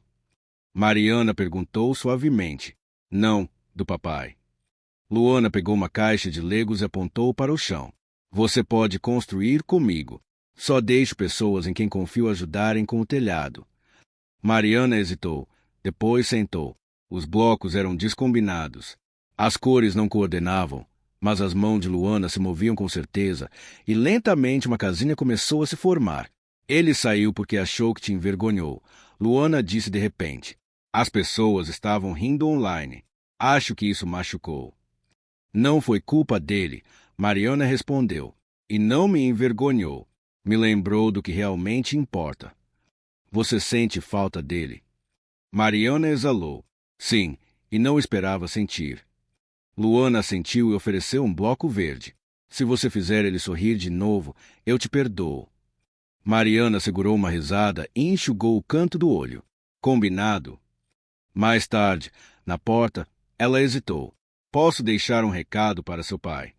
Mariana perguntou suavemente. Não, do papai. Luana pegou uma caixa de legos e apontou para o chão. Você pode construir comigo. Só deixo pessoas em quem confio ajudarem com o telhado. Mariana hesitou. Depois sentou. Os blocos eram descombinados. As cores não coordenavam, mas as mãos de Luana se moviam com certeza, e lentamente uma casinha começou a se formar. Ele saiu porque achou que te envergonhou. Luana disse de repente. As pessoas estavam rindo online. Acho que isso machucou. Não foi culpa dele, Mariana respondeu. E não me envergonhou. Me lembrou do que realmente importa. Você sente falta dele? Mariana exalou. Sim, e não esperava sentir. Luana assentiu e ofereceu um bloco verde. Se você fizer ele sorrir de novo, eu te perdoo. Mariana segurou uma risada e enxugou o canto do olho. Combinado? Mais tarde, na porta, ela hesitou. Posso deixar um recado para seu pai?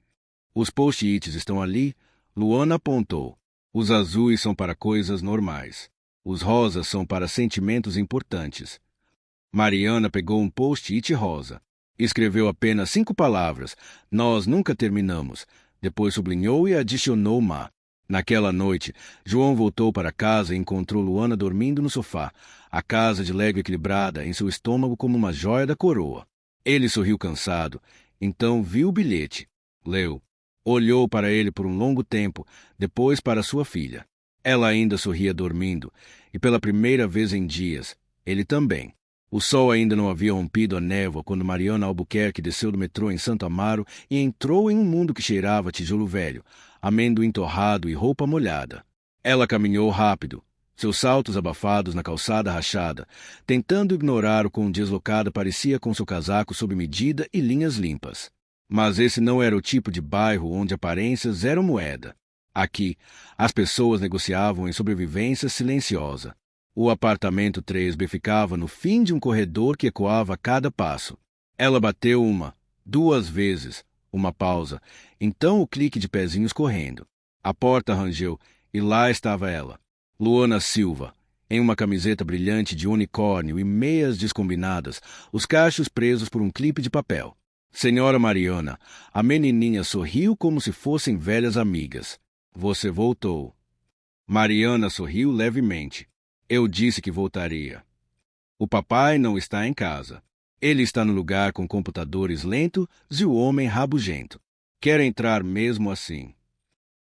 Os post-its estão ali? Luana apontou. Os azuis são para coisas normais. Os rosas são para sentimentos importantes. Mariana pegou um post-it rosa. Escreveu apenas 5 palavras. Nós nunca terminamos. Depois sublinhou e adicionou uma. Naquela noite, João voltou para casa e encontrou Luana dormindo no sofá, a casa de légua equilibrada em seu estômago como uma jóia da coroa. Ele sorriu cansado, então viu o bilhete. Leu. Olhou para ele por um longo tempo, depois para sua filha. Ela ainda sorria dormindo, e pela primeira vez em dias, ele também. O sol ainda não havia rompido a névoa quando Mariana Albuquerque desceu do metrô em Santo Amaro e entrou em um mundo que cheirava a tijolo velho, amendoim torrado e roupa molhada. Ela caminhou rápido, seus saltos abafados na calçada rachada, tentando ignorar o quão deslocada parecia com seu casaco sob medida e linhas limpas. Mas esse não era o tipo de bairro onde aparências eram moeda. Aqui, as pessoas negociavam em sobrevivência silenciosa. O apartamento 3B ficava no fim de um corredor que ecoava a cada passo. Ela bateu 2 vezes, uma pausa, então o clique de pezinhos correndo. A porta rangeu e lá estava ela, Luana Silva, em uma camiseta brilhante de unicórnio e meias descombinadas, os cachos presos por um clipe de papel. Senhora Mariana, a menininha sorriu como se fossem velhas amigas. Você voltou. Mariana sorriu levemente. Eu disse que voltaria. O papai não está em casa. Ele está no lugar com computadores lentos e o homem rabugento. Quer entrar mesmo assim.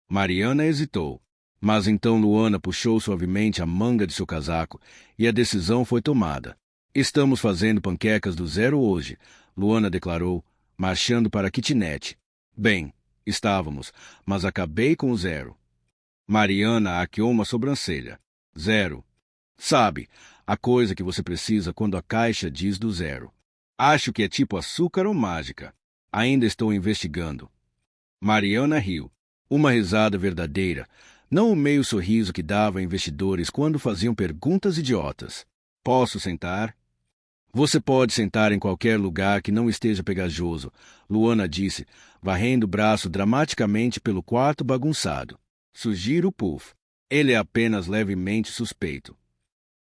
Mariana hesitou. Mas então Luana puxou suavemente a manga de seu casaco e a decisão foi tomada. Estamos fazendo panquecas do zero hoje, Luana declarou, marchando para a kitnet. Bem, estávamos, mas acabei com o zero. Mariana arqueou uma sobrancelha. Zero. Sabe, a coisa que você precisa quando a caixa diz do zero. Acho que é tipo açúcar ou mágica. Ainda estou investigando. Mariana riu. Uma risada verdadeira, não o meio sorriso que dava a investidores quando faziam perguntas idiotas. Posso sentar? Você pode sentar em qualquer lugar que não esteja pegajoso, Luana disse, varrendo o braço dramaticamente pelo quarto bagunçado. Sugiro o puff. Ele é apenas levemente suspeito.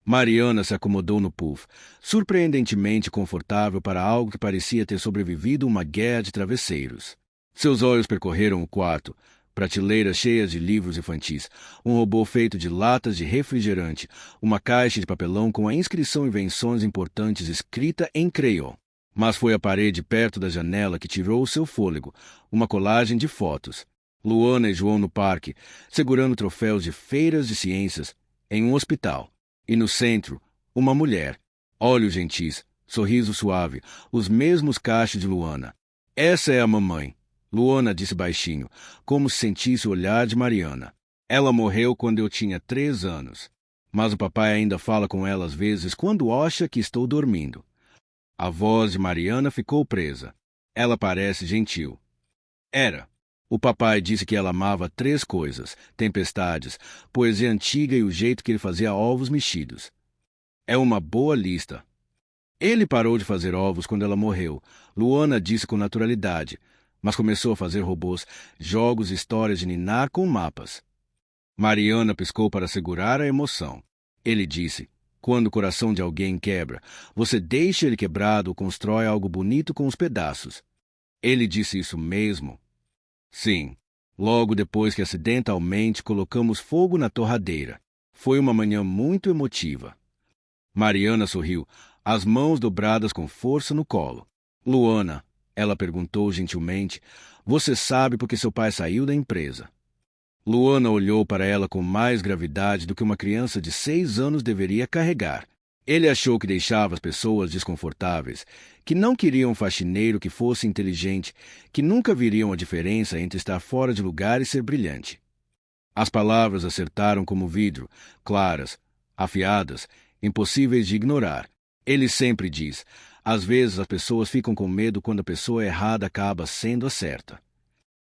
Mariana se acomodou no puff, surpreendentemente confortável para algo que parecia ter sobrevivido uma guerra de travesseiros. Seus olhos percorreram o quarto, prateleiras cheias de livros infantis, um robô feito de latas de refrigerante, uma caixa de papelão com a inscrição Invenções Importantes escrita em crayon. Mas foi a parede perto da janela que tirou o seu fôlego, uma colagem de fotos. Luana e João no parque, segurando troféus de feiras de ciências, em um hospital. E no centro, uma mulher. Olhos gentis, sorriso suave, os mesmos cachos de Luana. Essa é a mamãe, Luana disse baixinho, como se sentisse o olhar de Mariana. Ela morreu quando eu tinha 3 anos. Mas o papai ainda fala com ela às vezes quando acha que estou dormindo. A voz de Mariana ficou presa. Ela parece gentil. Era. O papai disse que ela amava 3 coisas: tempestades, poesia antiga e o jeito que ele fazia ovos mexidos. É uma boa lista. Ele parou de fazer ovos quando ela morreu, Luana disse com naturalidade, mas começou a fazer robôs, jogos e histórias de ninar com mapas. Mariana piscou para segurar a emoção. Ele disse, quando o coração de alguém quebra, você deixa ele quebrado ou constrói algo bonito com os pedaços. Ele disse isso mesmo? Sim. Logo depois que acidentalmente colocamos fogo na torradeira. Foi uma manhã muito emotiva. Mariana sorriu, as mãos dobradas com força no colo. Luana, ela perguntou gentilmente, você sabe por que seu pai saiu da empresa? Luana olhou para ela com mais gravidade do que uma criança de 6 anos deveria carregar. Ele achou que deixava as pessoas desconfortáveis, que não queriam um faxineiro que fosse inteligente, que nunca viriam a diferença entre estar fora de lugar e ser brilhante. As palavras acertaram como vidro, claras, afiadas, impossíveis de ignorar. Ele sempre diz, às vezes as pessoas ficam com medo quando a pessoa errada acaba sendo a certa.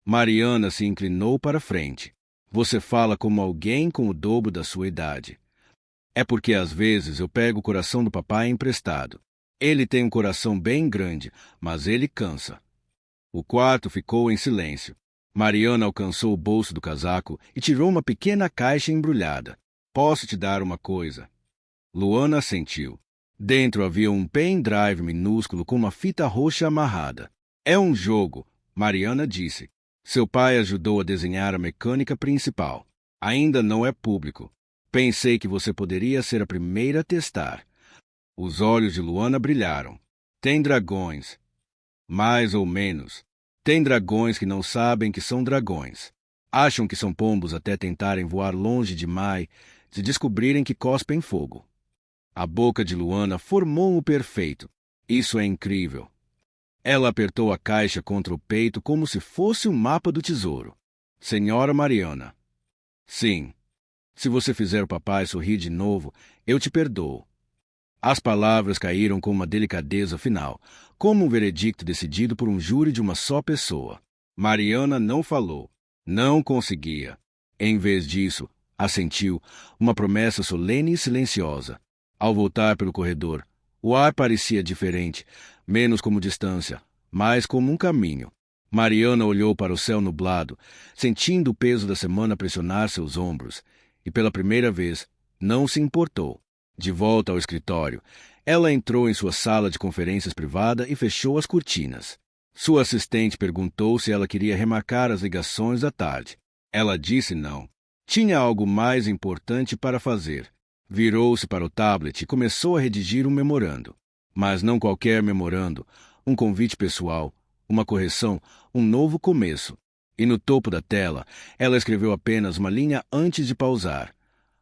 Mariana se inclinou para frente. Você fala como alguém com o dobro da sua idade. É porque às vezes eu pego o coração do papai emprestado. Ele tem um coração bem grande, mas ele cansa. O quarto ficou em silêncio. Mariana alcançou o bolso do casaco e tirou uma pequena caixa embrulhada. Posso te dar uma coisa? Luana assentiu. Dentro havia um pendrive minúsculo com uma fita roxa amarrada. É um jogo, Mariana disse. Seu pai ajudou a desenhar a mecânica principal. Ainda não é público. Pensei que você poderia ser a primeira a testar. Os olhos de Luana brilharam. Tem dragões. Mais ou menos. Tem dragões que não sabem que são dragões. Acham que são pombos até tentarem voar longe demais e descobrirem que cospem fogo. A boca de Luana formou o perfeito. Isso é incrível. Ela apertou a caixa contra o peito como se fosse um mapa do tesouro. Senhora Mariana. Sim. Se você fizer o papai sorrir de novo, eu te perdoo. As palavras caíram com uma delicadeza final, como um veredicto decidido por um júri de uma só pessoa. Mariana não falou. Não conseguia. Em vez disso, assentiu, uma promessa solene e silenciosa. Ao voltar pelo corredor, o ar parecia diferente, menos como distância, mais como um caminho. Mariana olhou para o céu nublado, sentindo o peso da semana pressionar seus ombros, e pela primeira vez não se importou. De volta ao escritório, ela entrou em sua sala de conferências privada e fechou as cortinas. Sua assistente perguntou se ela queria remarcar as ligações da tarde. Ela disse não. Tinha algo mais importante para fazer. Virou-se para o tablet e começou a redigir um memorando. Mas não qualquer memorando, um convite pessoal, uma correção, um novo começo. E no topo da tela, ela escreveu apenas uma linha antes de pausar.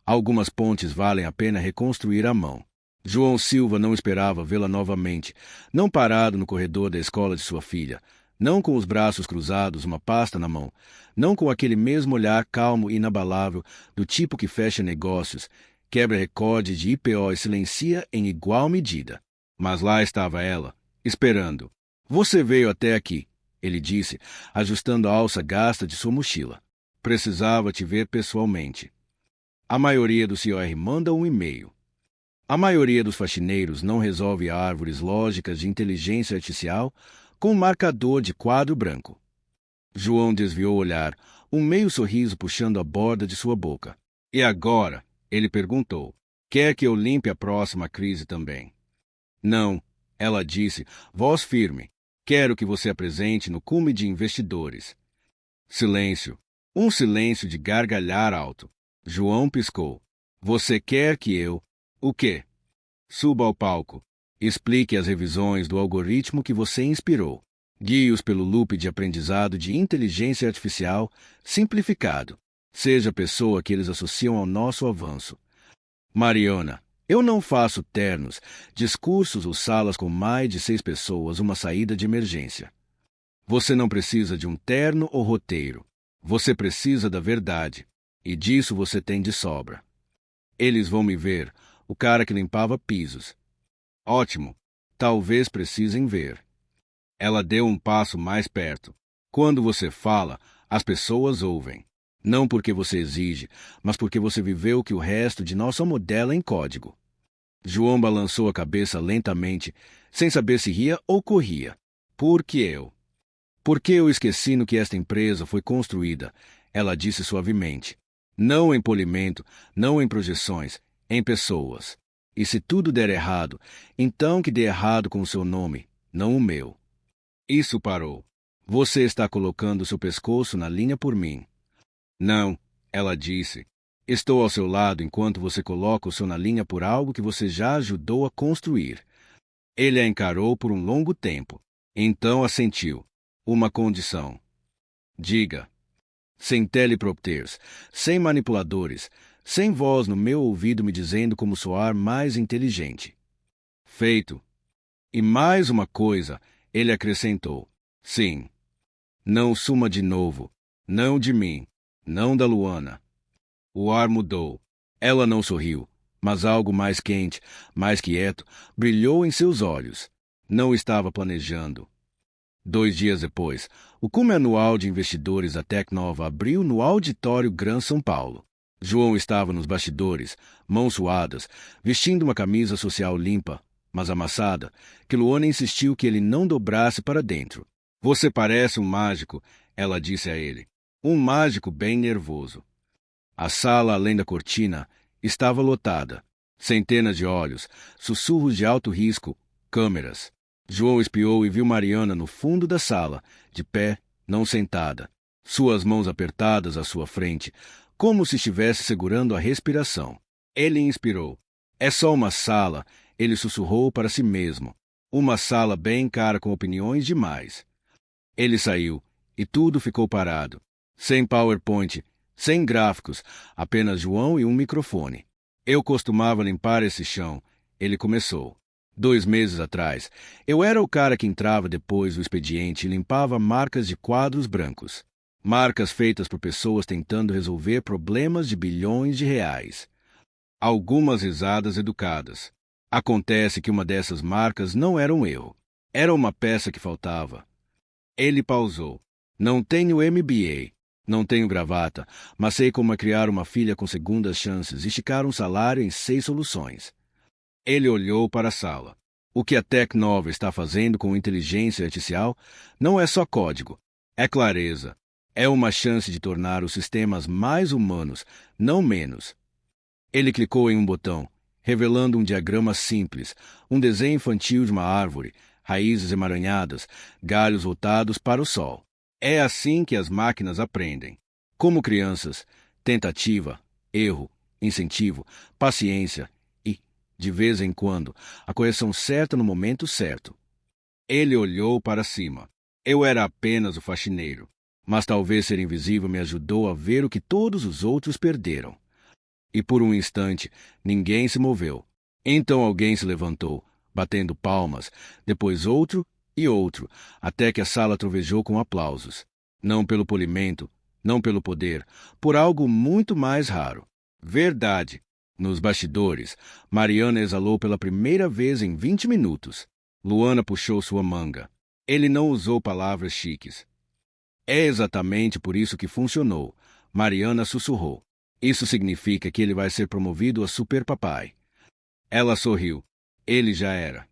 Algumas pontes valem a pena reconstruir à mão. João Silva não esperava vê-la novamente, não parado no corredor da escola de sua filha, não com os braços cruzados, uma pasta na mão, não com aquele mesmo olhar calmo e inabalável do tipo que fecha negócios, quebra recorde de IPO e silencia em igual medida. Mas lá estava ela, esperando. Você veio até aqui, ele disse, ajustando a alça gasta de sua mochila. Precisava te ver pessoalmente. A maioria do COR manda um e-mail. A maioria dos faxineiros não resolve árvores lógicas de inteligência artificial com um marcador de quadro branco. João desviou o olhar, um meio sorriso puxando a borda de sua boca. E agora? Ele perguntou. Quer que eu limpe a próxima crise também? Não, ela disse, voz firme. Quero que você apresente no cume de investidores. Silêncio. Um silêncio de gargalhar alto. João piscou. Você quer que eu... O quê? Suba ao palco. Explique as revisões do algoritmo que você inspirou. Guie-os pelo loop de aprendizado de inteligência artificial simplificado. Seja a pessoa que eles associam ao nosso avanço. Mariana, eu não faço ternos, discursos ou salas com mais de 6 pessoas, uma saída de emergência. Você não precisa de um terno ou roteiro. Você precisa da verdade. E disso você tem de sobra. Eles vão me ver, o cara que limpava pisos. Ótimo. Talvez precisem ver. Ela deu um passo mais perto. Quando você fala, as pessoas ouvem. Não porque você exige, mas porque você viveu o que o resto de nós só modela em código. João balançou a cabeça lentamente, sem saber se ria ou corria. Por que eu? Porque eu esqueci no que esta empresa foi construída, ela disse suavemente. Não em polimento, não em projeções, em pessoas. E se tudo der errado, então que dê errado com o seu nome, não o meu. Isso parou. Você está colocando seu pescoço na linha por mim. Não, ela disse. Estou ao seu lado enquanto você coloca o seu na linha por algo que você já ajudou a construir. Ele a encarou por um longo tempo. Então assentiu. Uma condição. Diga. Sem teleprompters, sem manipuladores, sem voz no meu ouvido me dizendo como soar mais inteligente. Feito. E mais uma coisa, ele acrescentou. Sim. Não suma de novo. Não de mim. Não da Luana. O ar mudou. Ela não sorriu, mas algo mais quente, mais quieto, brilhou em seus olhos. Não estava planejando. 2 dias depois, o cume anual de investidores da Tecnova abriu no Auditório Gran São Paulo. João estava nos bastidores, mãos suadas, vestindo uma camisa social limpa, mas amassada, que Luana insistiu que ele não dobrasse para dentro. Você parece um mágico, ela disse a ele. Um mágico bem nervoso. A sala, além da cortina, estava lotada. Centenas de olhos, sussurros de alto risco, câmeras. João espiou e viu Mariana no fundo da sala, de pé, não sentada. Suas mãos apertadas à sua frente, como se estivesse segurando a respiração. Ele inspirou. É só uma sala, ele sussurrou para si mesmo. Uma sala bem cara com opiniões demais. Ele saiu, e tudo ficou parado. Sem PowerPoint, sem gráficos, apenas João e um microfone. Eu costumava limpar esse chão, ele começou. 2 meses atrás, eu era o cara que entrava depois do expediente e limpava marcas de quadros brancos. Marcas feitas por pessoas tentando resolver problemas de bilhões de reais. Algumas risadas educadas. Acontece que uma dessas marcas não era um erro. Era uma peça que faltava. Ele pausou. Não tenho MBA. Não tenho gravata, mas sei como é criar uma filha com segundas chances e esticar um salário em 6 soluções. Ele olhou para a sala. O que a Tech Nova está fazendo com inteligência artificial não é só código, é clareza. É uma chance de tornar os sistemas mais humanos, não menos. Ele clicou em um botão, revelando um diagrama simples, um desenho infantil de uma árvore, raízes emaranhadas, galhos voltados para o sol. É assim que as máquinas aprendem. Como crianças, tentativa, erro, incentivo, paciência e, de vez em quando, a correção certa no momento certo. Ele olhou para cima. Eu era apenas o faxineiro, mas talvez ser invisível me ajudou a ver o que todos os outros perderam. E por um instante, ninguém se moveu. Então alguém se levantou, batendo palmas, depois outro e outro, até que a sala trovejou com aplausos. Não pelo polimento, não pelo poder, por algo muito mais raro. Verdade. Nos bastidores, Mariana exalou pela primeira vez em 20 minutos. Luana puxou sua manga. Ele não usou palavras chiques. É exatamente por isso que funcionou. Mariana sussurrou. Isso significa que ele vai ser promovido a super papai. Ela sorriu. Ele já era.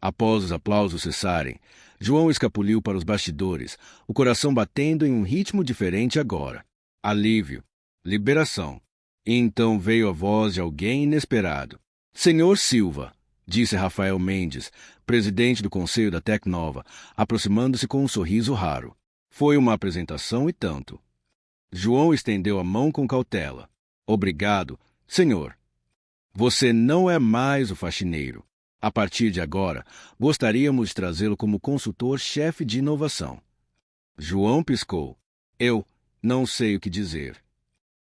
Após os aplausos cessarem, João escapuliu para os bastidores, o coração batendo em um ritmo diferente agora. Alívio. Liberação. E então veio a voz de alguém inesperado. Senhor Silva, disse Rafael Mendes, presidente do Conselho da Tech Nova, aproximando-se com um sorriso raro. Foi uma apresentação e tanto. João estendeu a mão com cautela. Obrigado, senhor. Você não é mais o faxineiro. A partir de agora, gostaríamos de trazê-lo como consultor-chefe de inovação. João piscou. Eu não sei o que dizer.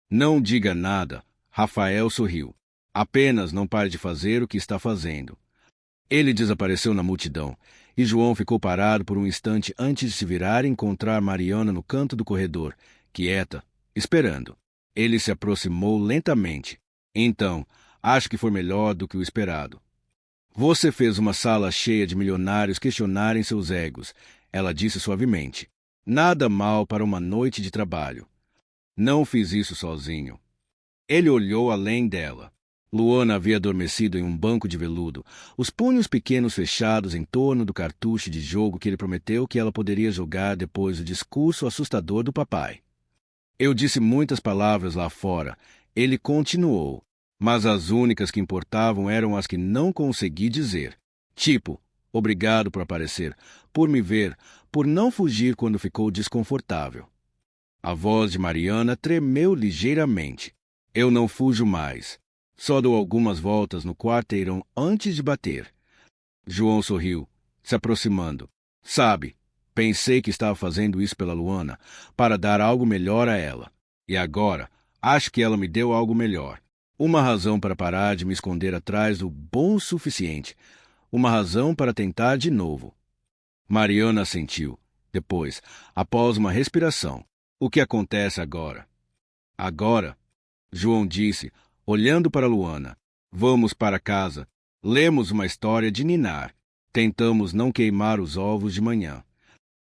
Não diga nada, Rafael sorriu. Apenas não pare de fazer o que está fazendo. Ele desapareceu na multidão, e João ficou parado por um instante antes de se virar e encontrar Mariana no canto do corredor, quieta, esperando. Ele se aproximou lentamente. Então, acho que foi melhor do que o esperado. Você fez uma sala cheia de milionários questionarem seus egos, ela disse suavemente. Nada mal para uma noite de trabalho. Não fiz isso sozinho. Ele olhou além dela. Luana havia adormecido em um banco de veludo, os punhos pequenos fechados em torno do cartucho de jogo que ele prometeu que ela poderia jogar depois do discurso assustador do papai. Eu disse muitas palavras lá fora. Ele continuou. Mas as únicas que importavam eram as que não consegui dizer. Tipo, obrigado por aparecer, por me ver, por não fugir quando ficou desconfortável. A voz de Mariana tremeu ligeiramente. Eu não fujo mais. Só dou algumas voltas no quarteirão antes de bater. João sorriu, se aproximando. Sabe, pensei que estava fazendo isso pela Luana, para dar algo melhor a ela. E agora, acho que ela me deu algo melhor. Uma razão para parar de me esconder atrás do bom o suficiente. Uma razão para tentar de novo. Mariana assentiu. Depois, após uma respiração. O que acontece agora? Agora, João disse, olhando para Luana. Vamos para casa. Lemos uma história de ninar. Tentamos não queimar os ovos de manhã.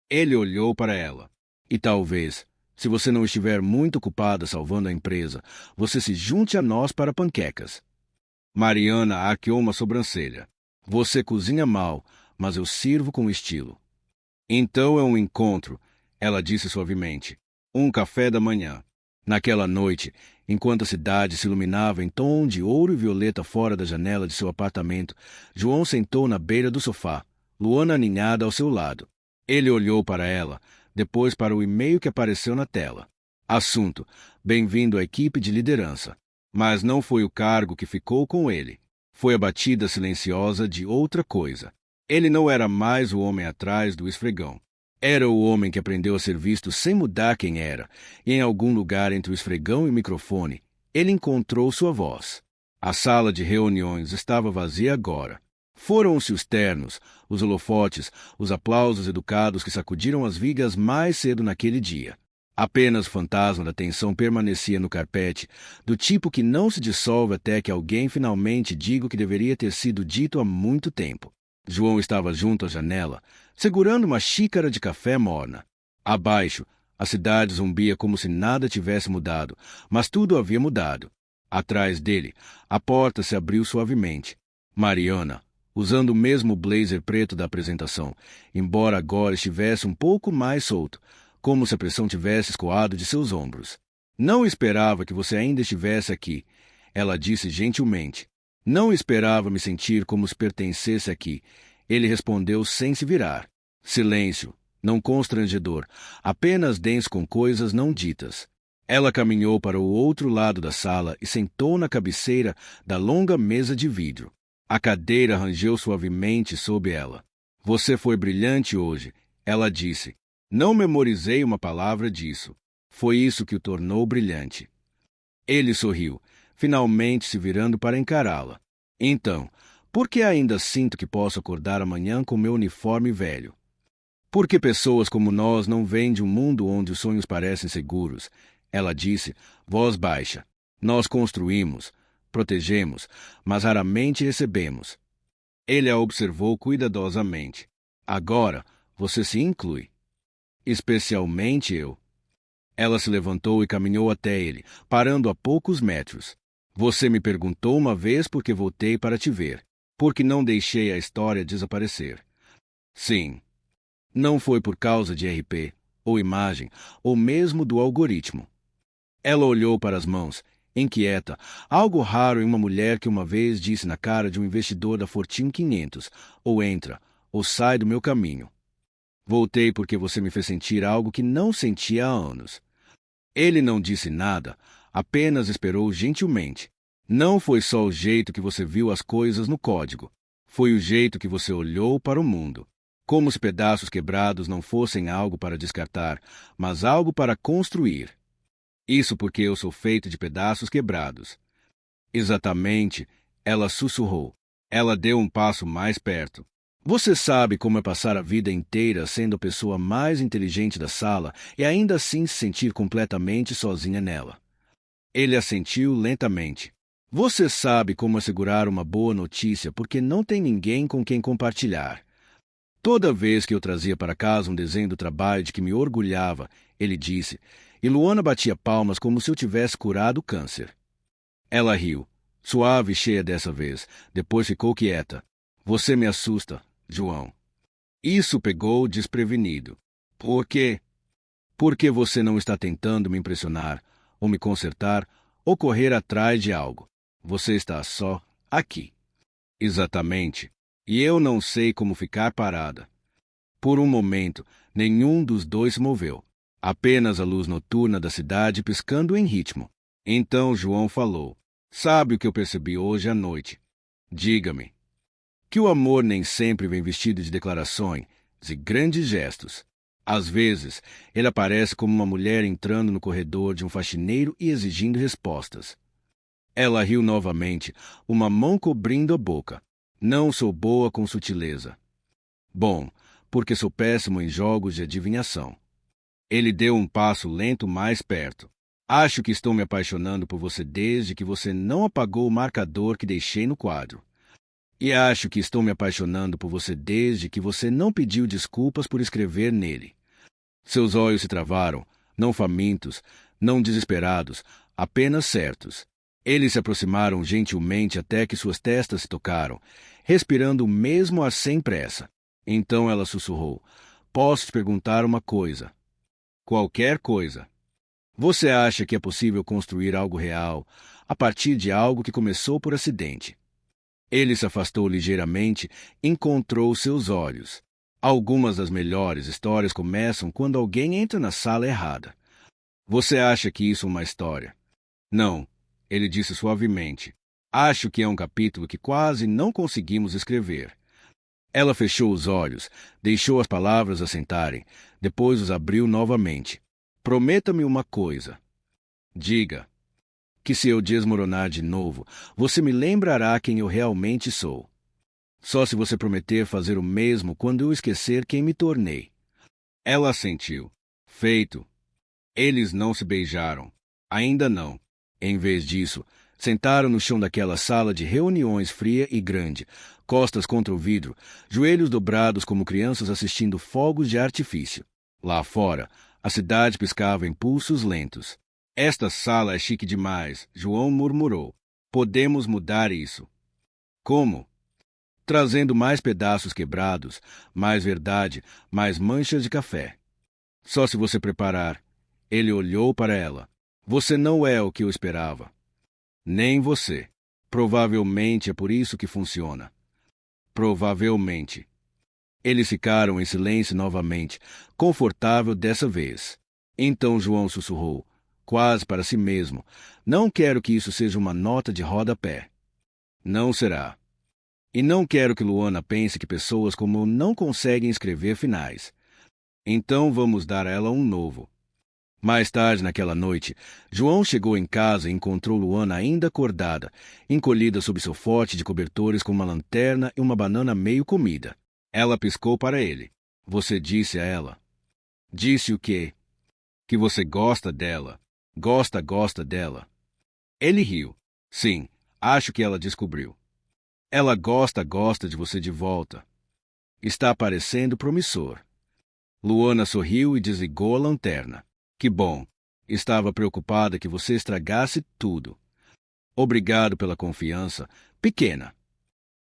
Ele olhou para ela. E talvez, se você não estiver muito ocupada salvando a empresa, você se junte a nós para panquecas. Mariana arqueou uma sobrancelha. Você cozinha mal, mas eu sirvo com estilo. Então é um encontro, ela disse suavemente. Um café da manhã. Naquela noite, enquanto a cidade se iluminava em tom de ouro e violeta fora da janela de seu apartamento, João sentou na beira do sofá, Luana aninhada ao seu lado. Ele olhou para ela, depois para o e-mail que apareceu na tela. Assunto: bem-vindo à equipe de liderança. Mas não foi o cargo que ficou com ele. Foi a batida silenciosa de outra coisa. Ele não era mais o homem atrás do esfregão. Era o homem que aprendeu a ser visto sem mudar quem era, e em algum lugar entre o esfregão e o microfone, ele encontrou sua voz. A sala de reuniões estava vazia agora. Foram-se os ternos, os holofotes, os aplausos educados que sacudiram as vigas mais cedo naquele dia. Apenas o fantasma da tensão permanecia no carpete, do tipo que não se dissolve até que alguém finalmente diga o que deveria ter sido dito há muito tempo. João estava junto à janela, segurando uma xícara de café morna. Abaixo, A cidade zumbia como se nada tivesse mudado, mas tudo havia mudado. Atrás dele, a porta se abriu suavemente. Mariana, usando o mesmo blazer preto da apresentação, embora agora estivesse um pouco mais solto, como se a pressão tivesse escoado de seus ombros. Não esperava que você ainda estivesse aqui, ela disse gentilmente. Não esperava me sentir como se pertencesse aqui. Ele respondeu sem se virar. Silêncio, não constrangedor, apenas denso com coisas não ditas. Ela caminhou para o outro lado da sala e sentou na cabeceira da longa mesa de vidro. A cadeira rangeu suavemente sob ela. Você foi brilhante hoje, ela disse. Não memorizei uma palavra disso. Foi isso que o tornou brilhante. Ele sorriu, finalmente se virando para encará-la. Então, por que ainda sinto que posso acordar amanhã com meu uniforme velho? Porque pessoas como nós não vêm de um mundo onde os sonhos parecem seguros, ela disse, voz baixa. Nós construímos, protegemos, mas raramente recebemos. Ele a observou cuidadosamente. Agora, você se inclui. Especialmente eu. Ela se levantou e caminhou até ele, parando a poucos metros. Você me perguntou uma vez por que voltei para te ver. Porque não deixei a história desaparecer. Sim. Não foi por causa de RP, ou imagem, ou mesmo do algoritmo. Ela olhou para as mãos, inquieta, algo raro em uma mulher que uma vez disse na cara de um investidor da Fortune 500, ou entra, ou sai do meu caminho. Voltei porque você me fez sentir algo que não sentia há anos. Ele não disse nada, apenas esperou gentilmente. Não foi só o jeito que você viu as coisas no código. Foi o jeito que você olhou para o mundo. Como se pedaços quebrados não fossem algo para descartar, mas algo para construir. Isso porque eu sou feito de pedaços quebrados. Exatamente, ela sussurrou. Ela deu um passo mais perto. Você sabe como é passar a vida inteira sendo a pessoa mais inteligente da sala e ainda assim se sentir completamente sozinha nela. Ele assentiu lentamente. Você sabe como assegurar uma boa notícia porque não tem ninguém com quem compartilhar. Toda vez que eu trazia para casa um desenho do trabalho de que me orgulhava, ele disse, e Luana batia palmas como se eu tivesse curado o câncer. Ela riu, suave e cheia dessa vez, depois ficou quieta. Você me assusta, João. Isso pegou desprevenido. Por quê? Porque você não está tentando me impressionar, ou me consertar, ou correr atrás de algo. Você está só aqui. Exatamente. E eu não sei como ficar parada. Por um momento, nenhum dos dois se moveu. Apenas a luz noturna da cidade piscando em ritmo. Então João falou. Sabe o que eu percebi hoje à noite? Diga-me. Que o amor nem sempre vem vestido de declarações e grandes gestos. Às vezes, ele aparece como uma mulher entrando no corredor de um faxineiro e exigindo respostas. Ela riu novamente, uma mão cobrindo a boca. Não sou boa com sutileza. Bom, porque sou péssimo em jogos de adivinhação. Ele deu um passo lento mais perto. Acho que estou me apaixonando por você desde que você não apagou o marcador que deixei no quadro. E acho que estou me apaixonando por você desde que você não pediu desculpas por escrever nele. Seus olhos se travaram, não famintos, não desesperados, apenas certos. Eles se aproximaram gentilmente até que suas testas se tocaram, respirando o mesmo ar sem pressa. Então ela sussurrou, posso te perguntar uma coisa? Qualquer coisa. Você acha que é possível construir algo real a partir de algo que começou por acidente? Ele se afastou ligeiramente e encontrou seus olhos. Algumas das melhores histórias começam quando alguém entra na sala errada. Você acha que isso é uma história? Não, ele disse suavemente. Acho que é um capítulo que quase não conseguimos escrever. Ela fechou os olhos, deixou as palavras assentarem, depois os abriu novamente. Prometa-me uma coisa. Diga. Que se eu desmoronar de novo, você me lembrará quem eu realmente sou. Só se você prometer fazer o mesmo quando eu esquecer quem me tornei. Ela assentiu. Feito. Eles não se beijaram. Ainda não. Em vez disso, sentaram no chão daquela sala de reuniões fria e grande, costas contra o vidro, joelhos dobrados como crianças assistindo fogos de artifício. Lá fora, A cidade piscava em pulsos lentos. Esta sala é chique demais, João murmurou. Podemos mudar isso. Como? Trazendo mais pedaços quebrados, mais verdade, mais manchas de café. Só se você preparar. Ele olhou para ela. Você não é o que eu esperava. Nem você. Provavelmente é por isso que funciona. Provavelmente. Eles ficaram em silêncio novamente, confortável dessa vez. Então João sussurrou, quase para si mesmo. Não quero que isso seja uma nota de rodapé. Não será. E não quero que Luana pense que pessoas como eu não conseguem escrever finais. Então vamos dar a ela um novo. Mais tarde naquela noite, João chegou em casa e encontrou Luana ainda acordada, encolhida sob seu forte de cobertores com uma lanterna e uma banana meio comida. Ela piscou para ele. Você disse a ela. Disse o quê? Que você gosta dela. Gosta dela. Ele riu. Sim, acho que ela descobriu. Ela gosta de você de volta. Está parecendo promissor. Luana sorriu e desligou a lanterna. Que bom. Estava preocupada que você estragasse tudo. Obrigado pela confiança, pequena.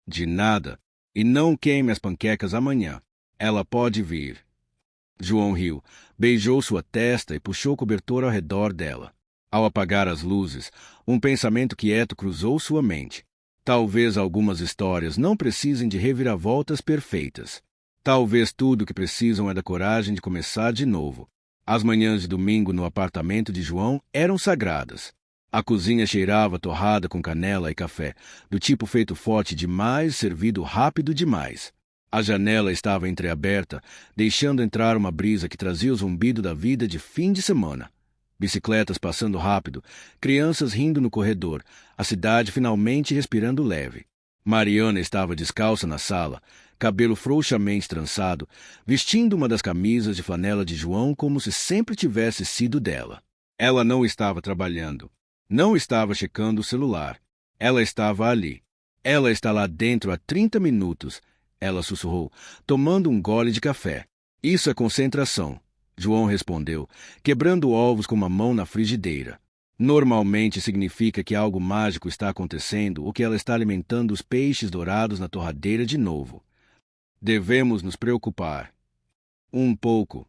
De nada. E não queime as panquecas amanhã. Ela pode vir. João riu, beijou sua testa e puxou o cobertor ao redor dela. Ao apagar as luzes, um pensamento quieto cruzou sua mente. Talvez algumas histórias não precisem de reviravoltas perfeitas. Talvez tudo o que precisam é da coragem de começar de novo. As manhãs de domingo no apartamento de João eram sagradas. A cozinha cheirava torrada com canela e café, do tipo feito forte demais, servido rápido demais. A janela estava entreaberta, deixando entrar uma brisa que trazia o zumbido da vida de fim de semana. Bicicletas passando rápido, crianças rindo no corredor, a cidade finalmente respirando leve. Mariana estava descalça na sala, cabelo frouxamente trançado, vestindo uma das camisas de flanela de João como se sempre tivesse sido dela. Ela não estava trabalhando. Não estava checando o celular. Ela estava ali. Ela está lá dentro há 30 minutos, ela sussurrou, tomando um gole de café. Isso é concentração, João respondeu, quebrando ovos com uma mão na frigideira. Normalmente significa que algo mágico está acontecendo ou que ela está alimentando os peixes dourados na torradeira de novo. Devemos nos preocupar. Um pouco.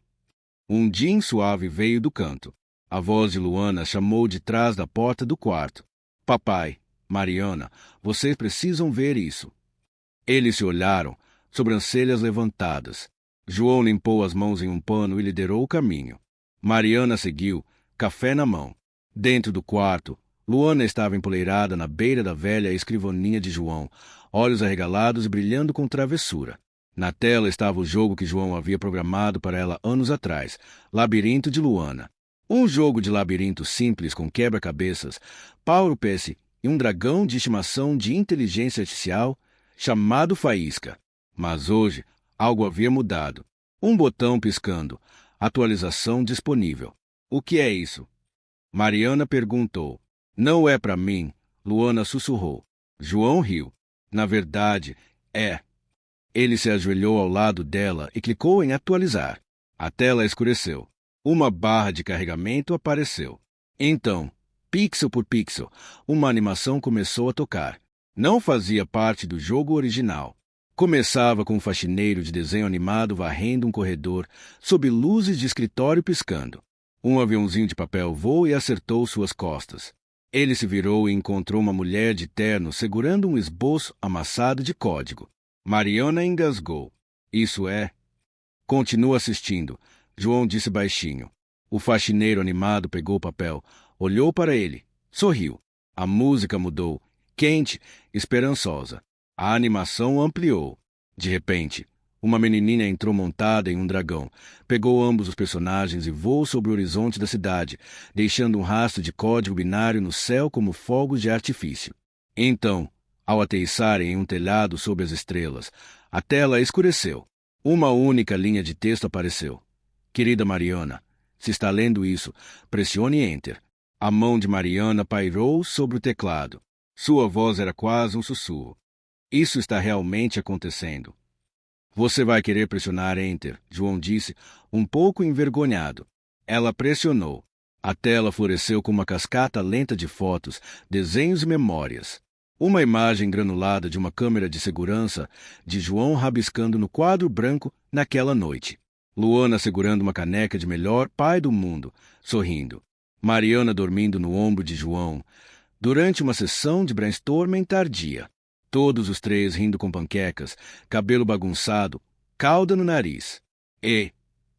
Um din suave veio do canto. A voz de Luana chamou de trás da porta do quarto. Papai, Mariana, vocês precisam ver isso. Eles se olharam, sobrancelhas levantadas. João limpou as mãos em um pano e liderou o caminho. Mariana seguiu, café na mão. Dentro do quarto, Luana estava empoleirada na beira da velha escrivaninha de João, olhos arregalados e brilhando com travessura. Na tela estava o jogo que João havia programado para ela anos atrás, Labirinto de Luana. Um jogo de labirinto simples com quebra-cabeças, pau-pesse e um dragão de estimação de inteligência artificial chamado Faísca. Mas hoje, algo havia mudado. Um botão piscando. Atualização disponível. O que é isso? Mariana perguntou. Não é para mim, Luana sussurrou. João riu. Na verdade, é. Ele se ajoelhou ao lado dela e clicou em atualizar. A tela escureceu. Uma barra de carregamento apareceu. Então, pixel por pixel, uma animação começou a tocar. Não fazia parte do jogo original. Começava com um faxineiro de desenho animado varrendo um corredor, sob luzes de escritório piscando. Um aviãozinho de papel voou e acertou suas costas. Ele se virou e encontrou uma mulher de terno segurando um esboço amassado de código. Mariana engasgou. Isso é... Continua assistindo, João disse baixinho. O faxineiro animado pegou o papel, olhou para ele, sorriu. A música mudou, quente, esperançosa. A animação ampliou. De repente, uma menininha entrou montada em um dragão, pegou ambos os personagens e voou sobre o horizonte da cidade, deixando um rastro de código binário no céu como fogos de artifício. Então, ao aterrissarem em um telhado sob as estrelas, a tela escureceu. Uma única linha de texto apareceu. Querida Mariana, se está lendo isso, pressione Enter. A mão de Mariana pairou sobre o teclado. Sua voz era quase um sussurro. Isso está realmente acontecendo. Você vai querer pressionar Enter, João disse, um pouco envergonhado. Ela pressionou. A tela floresceu com uma cascata lenta de fotos, desenhos e memórias. Uma imagem granulada de uma câmera de segurança de João rabiscando no quadro branco naquela noite. Luana segurando uma caneca de melhor pai do mundo, sorrindo. Mariana dormindo no ombro de João, durante uma sessão de brainstorming tardia. Todos os três rindo com panquecas, cabelo bagunçado, cauda no nariz. E,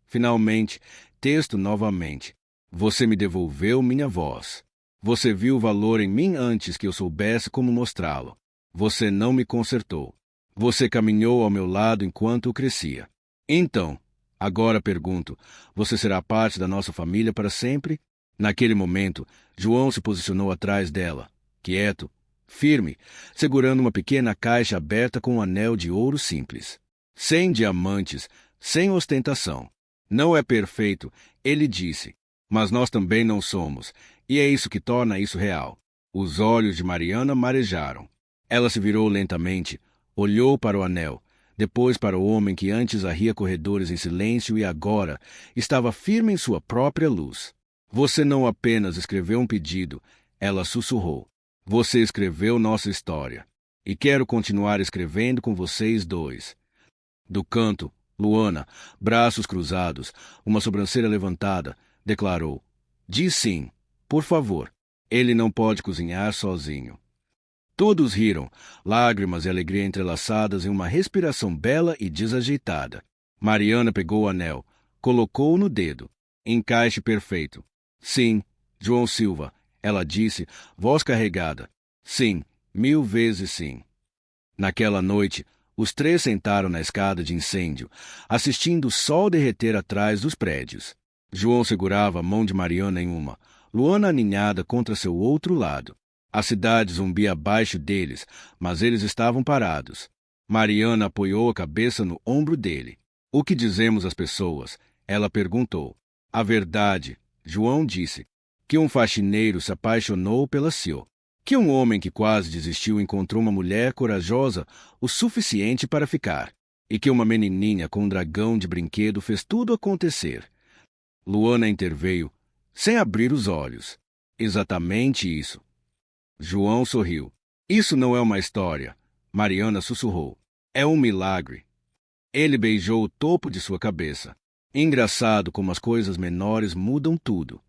finalmente, texto novamente. Você me devolveu minha voz. Você viu o valor em mim antes que eu soubesse como mostrá-lo. Você não me consertou. Você caminhou ao meu lado enquanto eu crescia. Então, agora pergunto, você será parte da nossa família para sempre? Naquele momento, João se posicionou atrás dela, quieto, firme, segurando uma pequena caixa aberta com um anel de ouro simples. Sem diamantes, sem ostentação. Não é perfeito, ele disse, mas nós também não somos, e é isso que torna isso real. Os olhos de Mariana marejaram. Ela se virou lentamente, olhou para o anel, depois para o homem que antes varria corredores em silêncio e agora estava firme em sua própria luz. Você não apenas escreveu um pedido, ela sussurrou. Você escreveu nossa história. E quero continuar escrevendo com vocês dois. Do canto, Luana, braços cruzados, uma sobrancelha levantada, declarou. Diz sim, por favor. Ele não pode cozinhar sozinho. Todos riram, lágrimas e alegria entrelaçadas em uma respiração bela e desajeitada. Mariana pegou o anel, colocou-o no dedo. Encaixe perfeito. Sim, João Silva, ela disse, voz carregada. Sim, 1000 vezes sim. Naquela noite, os três sentaram na escada de incêndio, assistindo o sol derreter atrás dos prédios. João segurava a mão de Mariana em uma, Luana aninhada contra seu outro lado. A cidade zumbia abaixo deles, mas eles estavam parados. Mariana apoiou a cabeça no ombro dele. O que dizemos às pessoas? Ela perguntou. A verdade, João disse, que um faxineiro se apaixonou pela Sil. Que um homem que quase desistiu encontrou uma mulher corajosa o suficiente para ficar. E que uma menininha com um dragão de brinquedo fez tudo acontecer. Luana interveio, sem abrir os olhos. Exatamente isso. João sorriu. Isso não é uma história. Mariana sussurrou. É um milagre. Ele beijou o topo de sua cabeça. Engraçado como as coisas menores mudam tudo.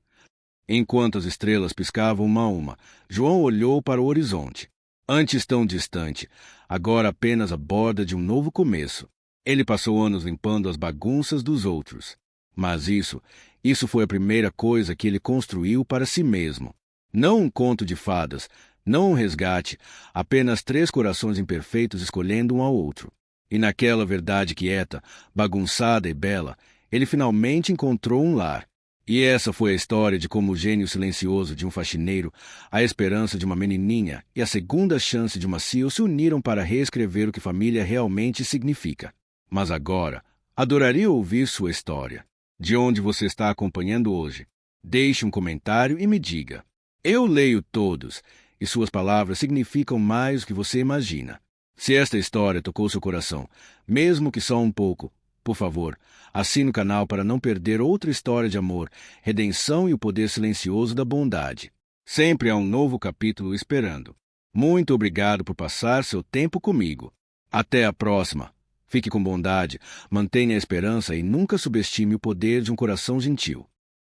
Enquanto as estrelas piscavam uma a uma, João olhou para o horizonte. Antes tão distante, agora apenas a borda de um novo começo. Ele passou anos limpando as bagunças dos outros. Mas isso foi a primeira coisa que ele construiu para si mesmo. Não um conto de fadas, não um resgate, apenas 3 corações imperfeitos escolhendo um ao outro. E naquela verdade quieta, bagunçada e bela, ele finalmente encontrou um lar. E essa foi a história de como o gênio silencioso de um faxineiro, a esperança de uma menininha e a segunda chance de uma Sil se uniram para reescrever o que família realmente significa. Mas agora, adoraria ouvir sua história. De onde você está acompanhando hoje? Deixe um comentário e me diga. Eu leio todos, e suas palavras significam mais do que você imagina. Se esta história tocou seu coração, mesmo que só um pouco, por favor, assine o canal para não perder outra história de amor, redenção e o poder silencioso da bondade. Sempre há um novo capítulo esperando. Muito obrigado por passar seu tempo comigo. Até a próxima. Fique com bondade, mantenha a esperança e nunca subestime o poder de um coração gentil.